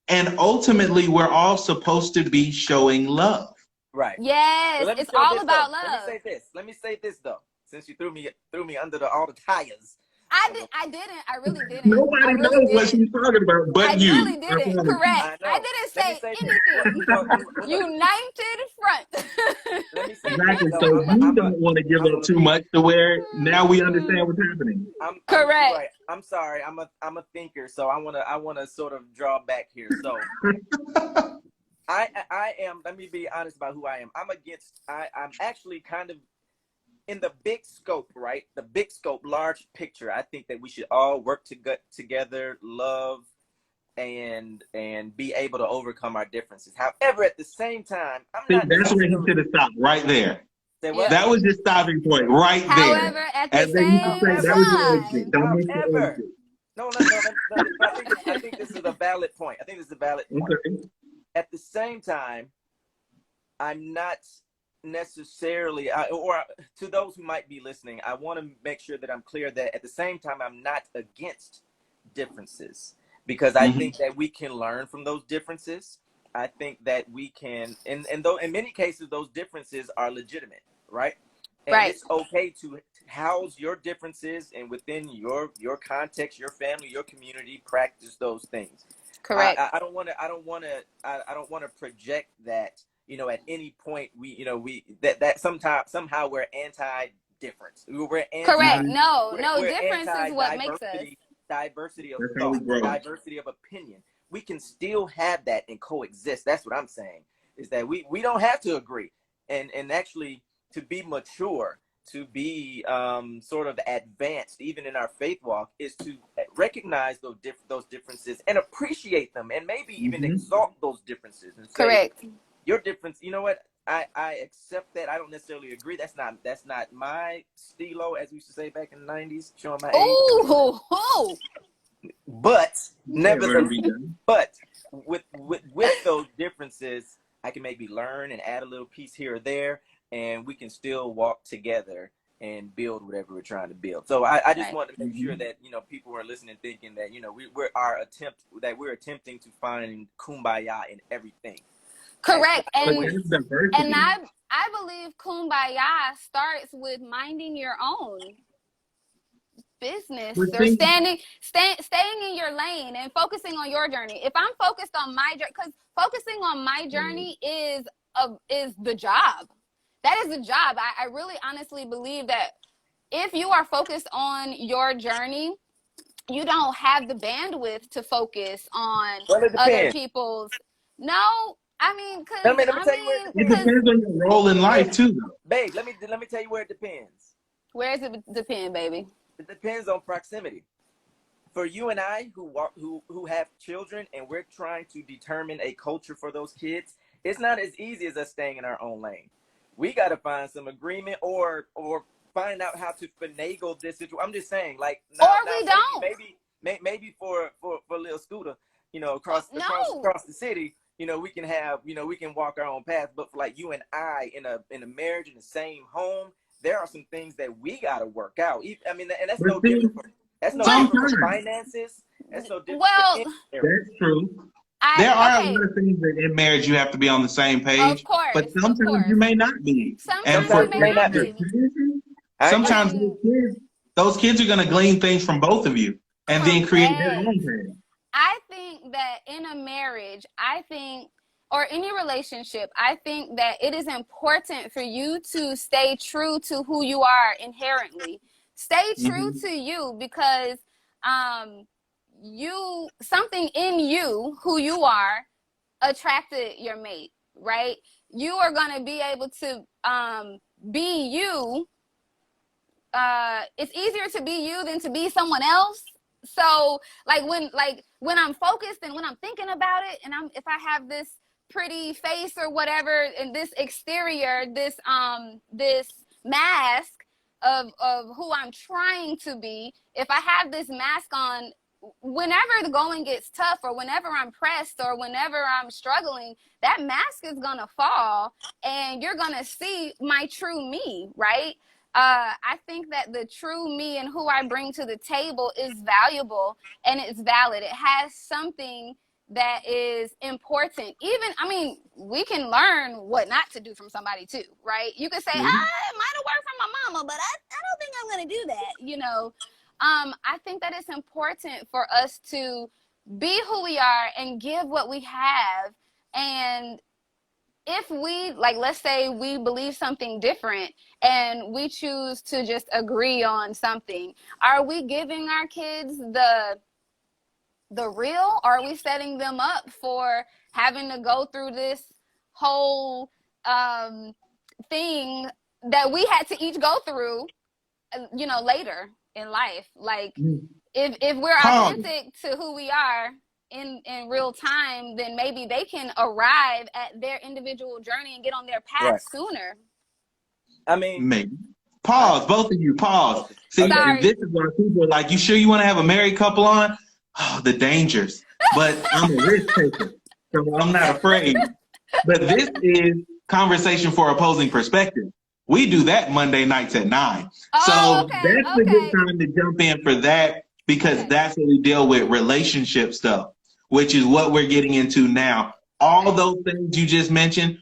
And ultimately, we're all supposed to be showing love. Right. Yes, well, it's all about love. Let me say this though. Since you threw me under all the tires. I really didn't. I Nobody really knows what didn't. she's talking about but I you. really I didn't. promise you. Correct. I know. I didn't Let me say say anything. well, look, United front. let me say this. Exactly. So So you don't want to give I'm up gonna too be much to where now we understand what's happening. you're Correct. right. I'm sorry. I'm a thinker, so I wanna sort of draw back here. So I am. Let me be honest about who I am. I'm actually kind of in the big scope, right? The big scope, large picture. I think that we should all work together, love, and be able to overcome our differences. However, at the same time, I'm See, not that's where he necessarily. should have stopped right there. Say what? Yep. That was your stopping point right there. However, at the As they used to same say, that was your exit. time, Don't miss the However, exit. no. I think this is a valid point. I think this is a valid point. Okay. At the same time, I'm not necessarily, or to those who might be listening, I want to make sure that I'm clear that at the same time, I'm not against differences, because I think that we can learn from those differences. I think that we can, and though in many cases those differences are legitimate, right? And right. it's okay to house your differences and within your context, your family, your community, practice those things. Correct. I don't want to project that, you know, at any point that somehow we're anti-difference. We're anti. Correct. No, We're difference is what makes us. Diversity of That's how we thought, grow. diversity of opinion. We can still have that and coexist. That's what I'm saying. Is that we don't have to agree, and actually to be mature, to be sort of advanced, even in our faith walk, is to recognize those differences and appreciate them, and maybe even exalt those differences and say, Correct. your difference. You know what? I accept that. I don't necessarily agree. That's not my stilo, as we used to say back in the 90s, showing my age. Ooh. But nevertheless, Yeah, but with those differences, I can maybe learn and add a little piece here or there, and we can still walk together and build whatever we're trying to build. So I just want to make sure that, you know, people are listening, thinking that, you know, we're attempting to find kumbaya in everything. Correct. And diversity. I believe kumbaya starts with minding your own business, or staying in your lane and focusing on your journey. If I'm focused on my journey, because focusing on my journey is the job. That is the job. I really honestly believe that if you are focused on your journey, you don't have the bandwidth to focus on other people's. No, I mean, because let me tell you where it It depends on your role in life too, though. Babe, let me tell you where it depends. Where does it depend, baby? It depends on proximity. For you and I, who have children, and we're trying to determine a culture for those kids, it's not as easy as us staying in our own lane. We got to find some agreement, or find out how to finagle this situation. I'm just saying, like, we don't. Maybe for little Scooter, you know, across the city, you know, we can walk our own path. But for like you and I in a marriage in the same home, there are some things that we got to work out. I mean, and that's no different from finances. That's no different. Well, that's true. There are a lot of things that in marriage you have to be on the same page. Of course, but sometimes you may not be. Sometimes you may not be. Sometimes those kids are going to glean things from both of you and then create their own thing. I think that in a marriage, or any relationship, I think that it is important for you to stay true to who you are inherently. Stay true to you, because something in you, who you are, attracted your mate, right? You are going to be able to be you. It's easier to be you than to be someone else. So when I'm focused and when I'm thinking about it, and if I have this pretty face or whatever, and this exterior, this mask of who I'm trying to be, if I have this mask on, whenever the going gets tough, or whenever I'm pressed, or whenever I'm struggling, that mask is gonna fall, and you're gonna see my true me, right? I think that the true me and who I bring to the table is valuable, and it's valid. It has something that is important. We can learn what not to do from somebody too, right? You could say, I might have worked from my mama, but I don't think I'm going to do that, you know? I think that it's important for us to be who we are and give what we have. And if we, like, let's say we believe something different and we choose to just agree on something, are we giving our kids the real, or are we setting them up for having to go through this whole thing that we had to each go through, later in life? Like, if we're authentic to who we are in real time, then maybe they can arrive at their individual journey and get on their path sooner. I mean, maybe. Pause, both of you, pause. Okay. See, Sorry. this is where people are like, you sure you want to have a married couple on? Oh, the dangers. But I'm a risk taker, so I'm not afraid. But this is conversation for opposing perspective. We do that Monday nights at 9. Oh, So that's a good time to jump in for that, because that's what we deal with, relationship stuff, which is what we're getting into now. All those things you just mentioned,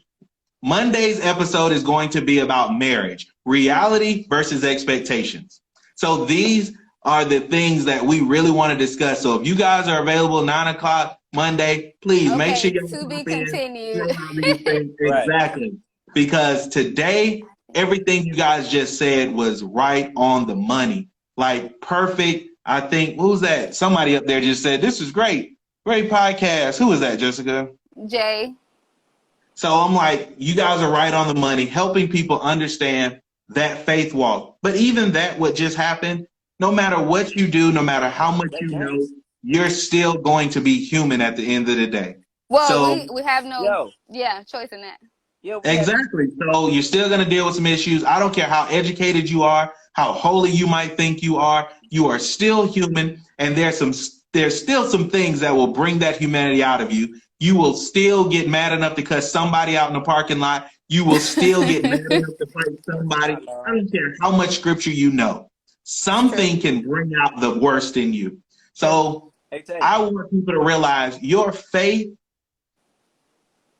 Monday's episode is going to be about marriage, reality versus expectations. So these are the things that we really want to discuss. So if you guys are available 9 o'clock Monday, please make sure you're to be continued. Exactly. Because today, everything you guys just said was right on the money. Like, perfect. I think, what was that? Somebody up there just said, this is great. Great podcast. Who was that, Jessica? Jay. So I'm like, you guys are right on the money, helping people understand that faith walk. But even that, what just happened, no matter what you do, no matter how much you know, you're still going to be human at the end of the day. Well, so, we have no choice in that. Exactly. So you're still going to deal with some issues. I don't care how educated you are, how holy you might think you are still human. And there's still some things that will bring that humanity out of you. You will still get mad enough to cuss somebody out in the parking lot. You will still get mad enough to fight somebody. I don't care how much scripture you know. Something can bring out the worst in you. So I want people to realize your faith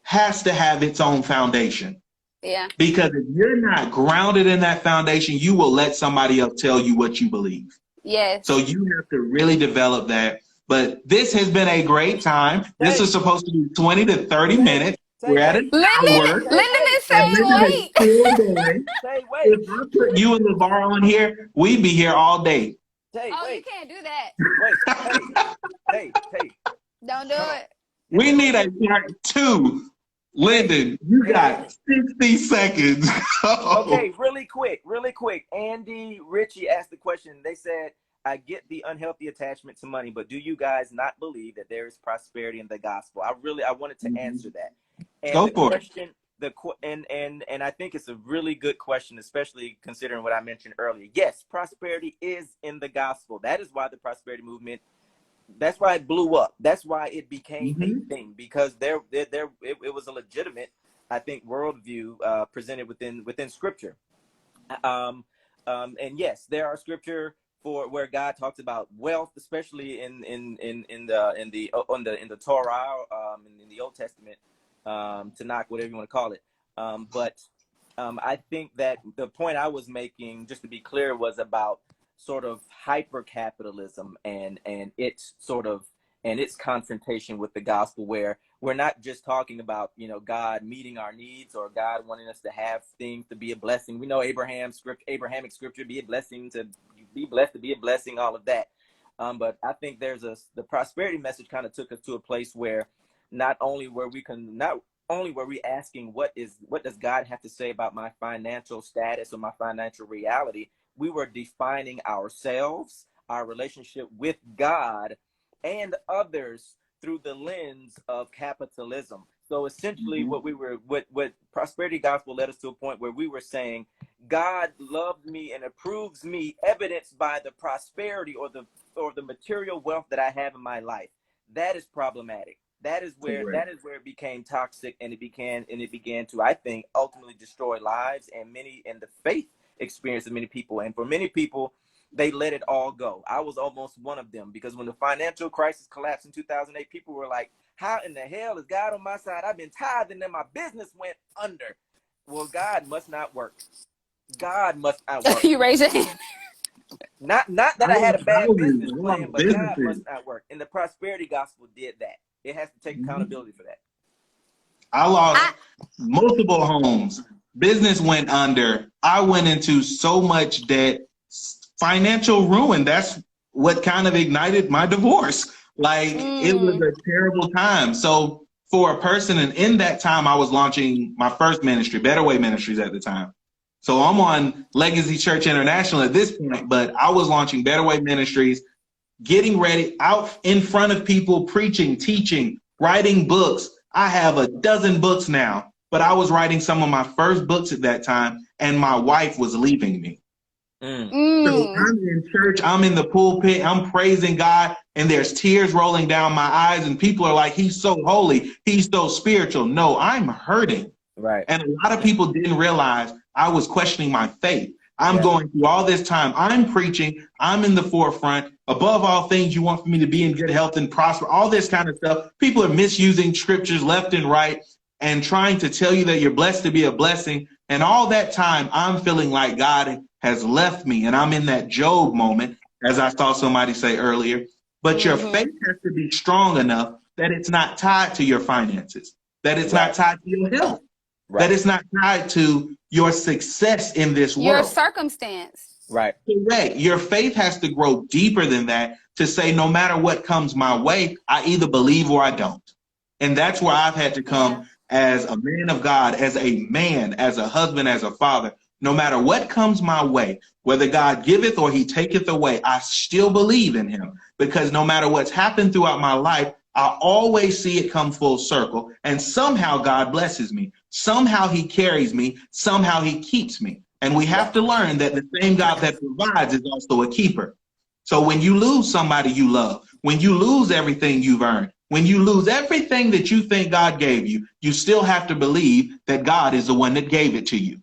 has to have its own foundation. Yeah. Because if you're not grounded in that foundation, you will let somebody else tell you what you believe. Yes. So you have to really develop that. But this has been a great time. This is supposed to be 20 to 30 minutes. We're at an hour. Lyndon is saying wait. If I put you and LeVar on here, we'd be here all day. You can't do that. Hey. Don't do it. We need a part 2. Lyndon, you got 60 seconds. Okay, really quick. Andy Ritchie asked the question. They said, I get the unhealthy attachment to money, but do you guys not believe that there is prosperity in the gospel? I wanted to answer that. And Go the for question, and I think it's a really good question, especially considering what I mentioned earlier. Yes, prosperity is in the gospel. That is why the prosperity movement, that's why it blew up. That's why it became a thing, because it was a legitimate, I think, worldview presented within Scripture. And yes, there are Scripture for where God talks about wealth, especially in the Torah, in the Old Testament, Tanakh, whatever you want to call it. But I think that the point I was making, just to be clear, was about sort of hyper capitalism and its confrontation with the gospel, where we're not just talking about, God meeting our needs or God wanting us to have things to be a blessing. We know Abrahamic scripture, be a blessing, to be blessed, to be a blessing, all of that. But I think the prosperity message kind of took us to a place where not only were we asking what does God have to say about my financial status or my financial reality, we were defining ourselves, our relationship with God and others through the lens of capitalism. So essentially what prosperity gospel led us to a point where we were saying, God loves me and approves me, evidenced by the prosperity or the material wealth that I have in my life. That is problematic. That is where it became toxic, and it began to, I think, ultimately destroy lives and the faith experience of many people. And for many people, they let it all go. I was almost one of them, because when the financial crisis collapsed in 2008, people were like, how in the hell is God on my side? I've been tithing and then my business went under. Well, God must not work. God must not work. You raise your hand. Not that I had a bad business plan, but God businesses. must not work. And the prosperity gospel did that. It has to take accountability for that. I lost multiple homes. Business went under. I went into so much debt, financial ruin. That's what kind of ignited my divorce. Like, it was a terrible time. So for a person, and in that time, I was launching my first ministry, Better Way Ministries at the time. So I'm on Legacy Church International at this point, but I was launching Better Way Ministries, getting ready, out in front of people, preaching, teaching, writing books. I have a dozen books now, but I was writing some of my first books at that time, and my wife was leaving me. So I'm in church, I'm in the pulpit, I'm praising God, and there's tears rolling down my eyes, and people are like, he's so holy, he's so spiritual. No, I'm hurting. Right. And a lot of people didn't realize I was questioning my faith. I'm going through all this time. I'm preaching. I'm in the forefront. Above all things, you want for me to be in good health and prosper, all this kind of stuff. People are misusing scriptures left and right and trying to tell you that you're blessed to be a blessing. And all that time, I'm feeling like God has left me. And I'm in that Job moment, as I saw somebody say earlier. But your faith has to be strong enough that it's not tied to your finances, that it's not tied to your health, that it's not tied to your success in this world. Your circumstance. Right. Correct. Your faith has to grow deeper than that to say, no matter what comes my way, I either believe or I don't. And that's where I've had to come as a man of God, as a man, as a husband, as a father. No matter what comes my way, whether God giveth or he taketh away, I still believe in him, because no matter what's happened throughout my life, I always see it come full circle, and somehow God blesses me. Somehow he carries me. Somehow he keeps me. And we have to learn that the same God that provides is also a keeper. So when you lose somebody you love, when you lose everything you've earned, when you lose everything that you think God gave you, you still have to believe that God is the one that gave it to you.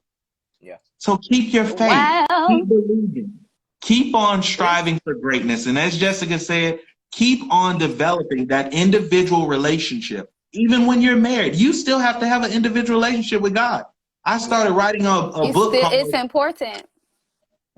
Yeah. So keep your faith. Wow. Keep believing. Keep on striving for greatness. And as Jessica said, keep on developing that individual relationship. Even when you're married, you still have to have an individual relationship with God. I started writing a book called, it's important.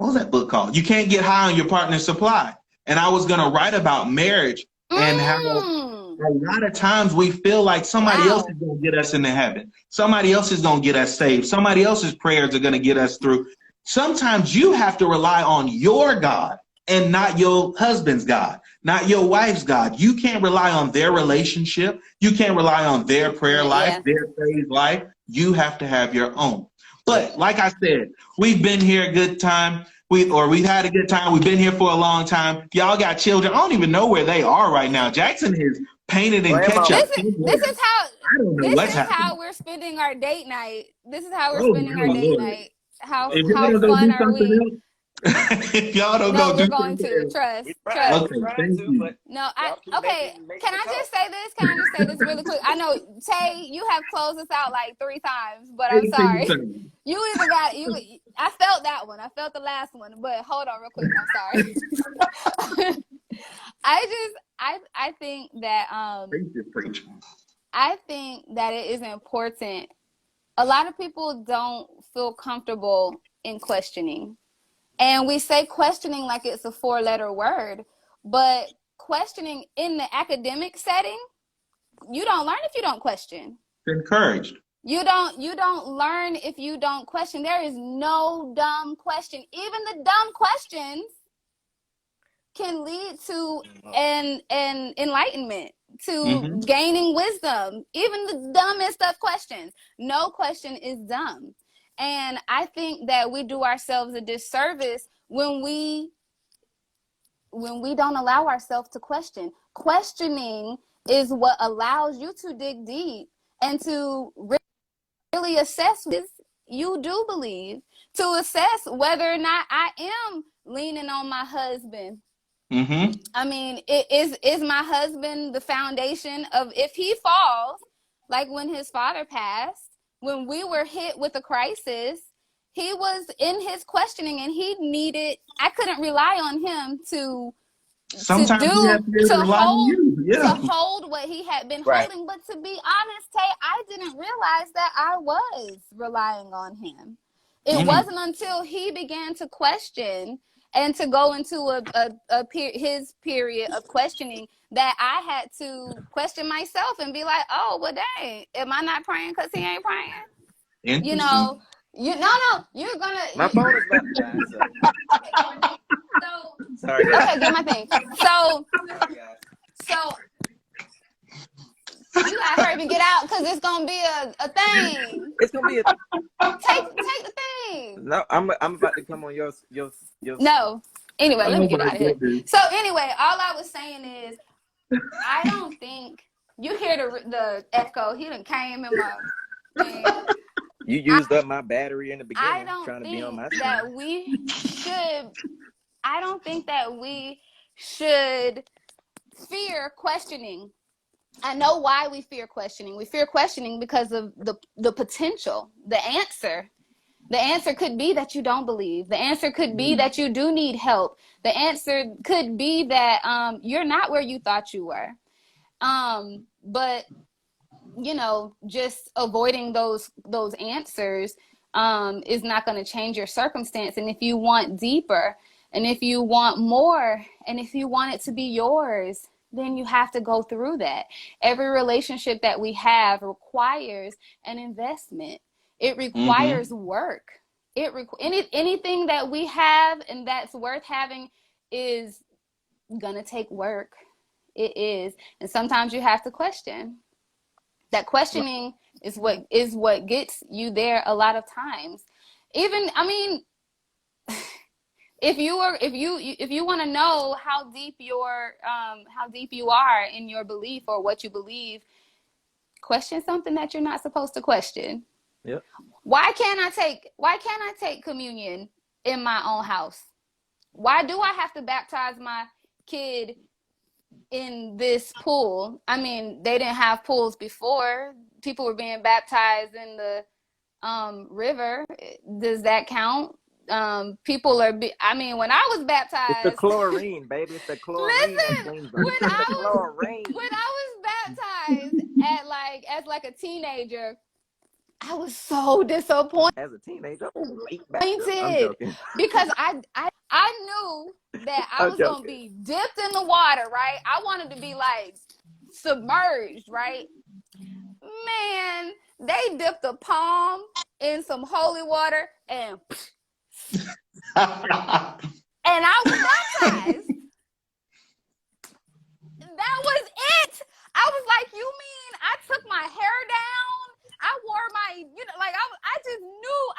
what was that book called? You Can't Get High on Your Partner's Supply. And I was going to write about marriage and how a lot of times we feel like somebody else is going to get us into heaven. Somebody else is going to get us saved. Somebody else's prayers are going to get us through. Sometimes you have to rely on your God and not your husband's God, not your wife's God. You can't rely on their relationship. You can't rely on their prayer life, their praise life. You have to have your own. But like I said, we've been here a good time. We've had a good time. We've been here for a long time. Y'all got children. I don't even know where they are right now. Jackson is painted in ketchup. This is how we're spending our date night. This is how we're spending our date night. How fun are we? If y'all don't go, we're going to trust. Okay, thank you. No, okay. Can I just say this? Can I just say this really quick? I know Tay, you have closed us out like 3 times, but I'm sorry. You either got you. I felt that one. I felt the last one, but hold on real quick. I'm sorry. I think that I think that it is important. A lot of people don't feel comfortable in questioning. And we say questioning like it's a 4-letter word, but questioning in the academic setting, you don't learn if you don't question. Encouraged. You don't learn if you don't question. There is no dumb question. Even the dumb questions can lead to an enlightenment, to gaining wisdom. Even the dumbest of questions. No question is dumb. And I think that we do ourselves a disservice when we don't allow ourselves to question. Questioning is what allows you to dig deep and to really assess what you do believe, to assess whether or not I am leaning on my husband. I mean, is my husband the foundation of, if he falls, like when his father passed, when we were hit with a crisis, he was in his questioning and I couldn't rely on him to hold what he had been holding. But to be honest, Tay, I didn't realize that I was relying on him. It wasn't until he began to question and to go into his period of questioning, that I had to question myself and be like, oh, well, dang, am I not praying because he ain't praying? You know, you're gonna. My phone is about to die. Sorry, guys. Okay, get my thing. So you gotta hurry and get out because it's gonna be a thing. It's gonna be a. Take the thing. No, I'm about to come on your. No. Anyway, let me get out of here. So anyway, all I was saying is, I don't think you hear the echo. He done came in my thing. You used up my battery in the beginning. I don't trying to be on my think that we should. I don't think that we should fear questioning. I know why we fear questioning. We fear questioning because of the potential, the answer. The answer could be that you don't believe. The answer could be that you do need help. The answer could be that you're not where you thought you were. But you know, just avoiding those answers is not going to change your circumstance. And if you want deeper, and if you want more, and if you want it to be yours, then you have to go through that. Every relationship that we have requires an investment. It requires work. Anything that we have and that's worth having is gonna take work. It is. And sometimes you have to question. That questioning is what gets you there a lot of times. Even, I mean, if you want to know how deep you are in your belief or what you believe, question something that you're not supposed to question. Yep. Why can't I take communion in my own house? Why do I have to baptize my kid in this pool? I mean, they didn't have pools before. People were being baptized in the river. Does that count? People are I mean, when I was baptized, it's the chlorine, baby. It's the chlorine. Listen, when I was baptized as a teenager, I was so disappointed. As a teenager, because I knew that I was gonna be dipped in the water, right? I wanted to be like submerged, right? Man, they dipped a palm in some holy water and I was baptized. That was it. I was like, you mean I took my hair down? I wore my, I just knew.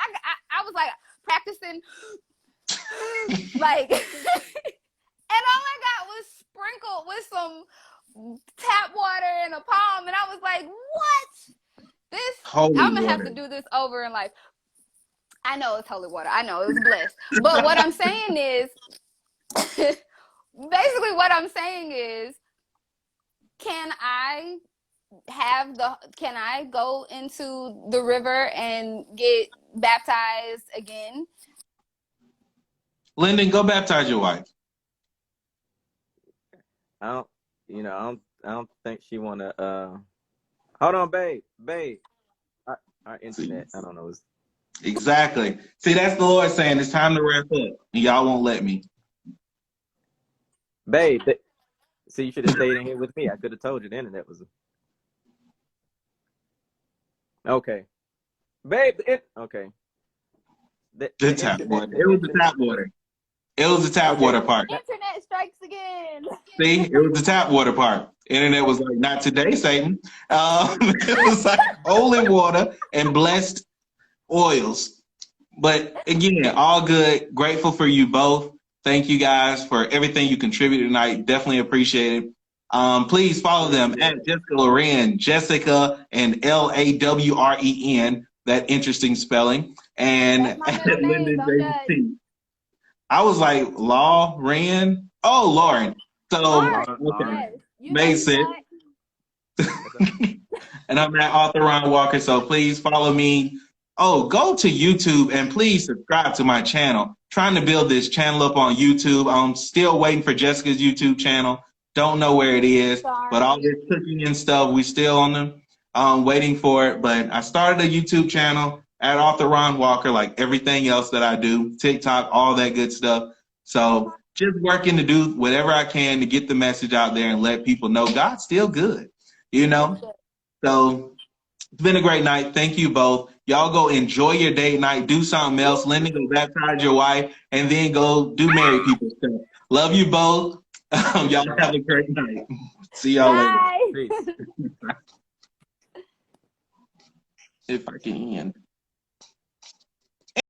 I was like practicing, like, and all I got was sprinkled with some tap water and a palm, and I was like, what? I'm gonna have to do this over in life. I know it's holy water. I know it was blessed. But what I'm saying is, basically what I'm saying is, can I go into the river and get baptized again? Lyndon, go baptize your wife. I don't think she wanna. Hold on, babe. Our internet. I don't know. Exactly. See, that's the Lord saying it's time to wrap up, and y'all won't let me. Babe, see, you should have stayed in here with me. I could have told you the internet was. Okay. Babe, okay. The tap water. It was the tap water. It was the tap water part. Internet strikes again. See, it was the tap water part. Internet was like, not today, Satan. It was like holy water and blessed oils. But again, all good. Grateful for you both. Thank you guys for everything you contributed tonight. Definitely appreciate it. Please follow them at Jessica Loren, Jessica and Lawren, that interesting spelling. And Lyndon Davis. I was like, Lauren. Oh, Lauren. So, okay. Makes sense. And I'm at Author Ron Walker, so please follow me. Oh, go to YouTube and please subscribe to my channel. Trying to build this channel up on YouTube. I'm still waiting for Jessica's YouTube channel. Don't know where it is, but all this cooking and stuff, we still on them, waiting for it. But I started a YouTube channel at Author Ron Walker, like everything else that I do, TikTok, all that good stuff. So just working to do whatever I can to get the message out there and let people know God's still good, you know? So it's been a great night. Thank you both. Y'all go enjoy your date night. Do something else. Lyndon, go baptize your wife and then go do married people stuff. Love you both. Y'all have a great night. See y'all later. Bye. Peace. If I can end.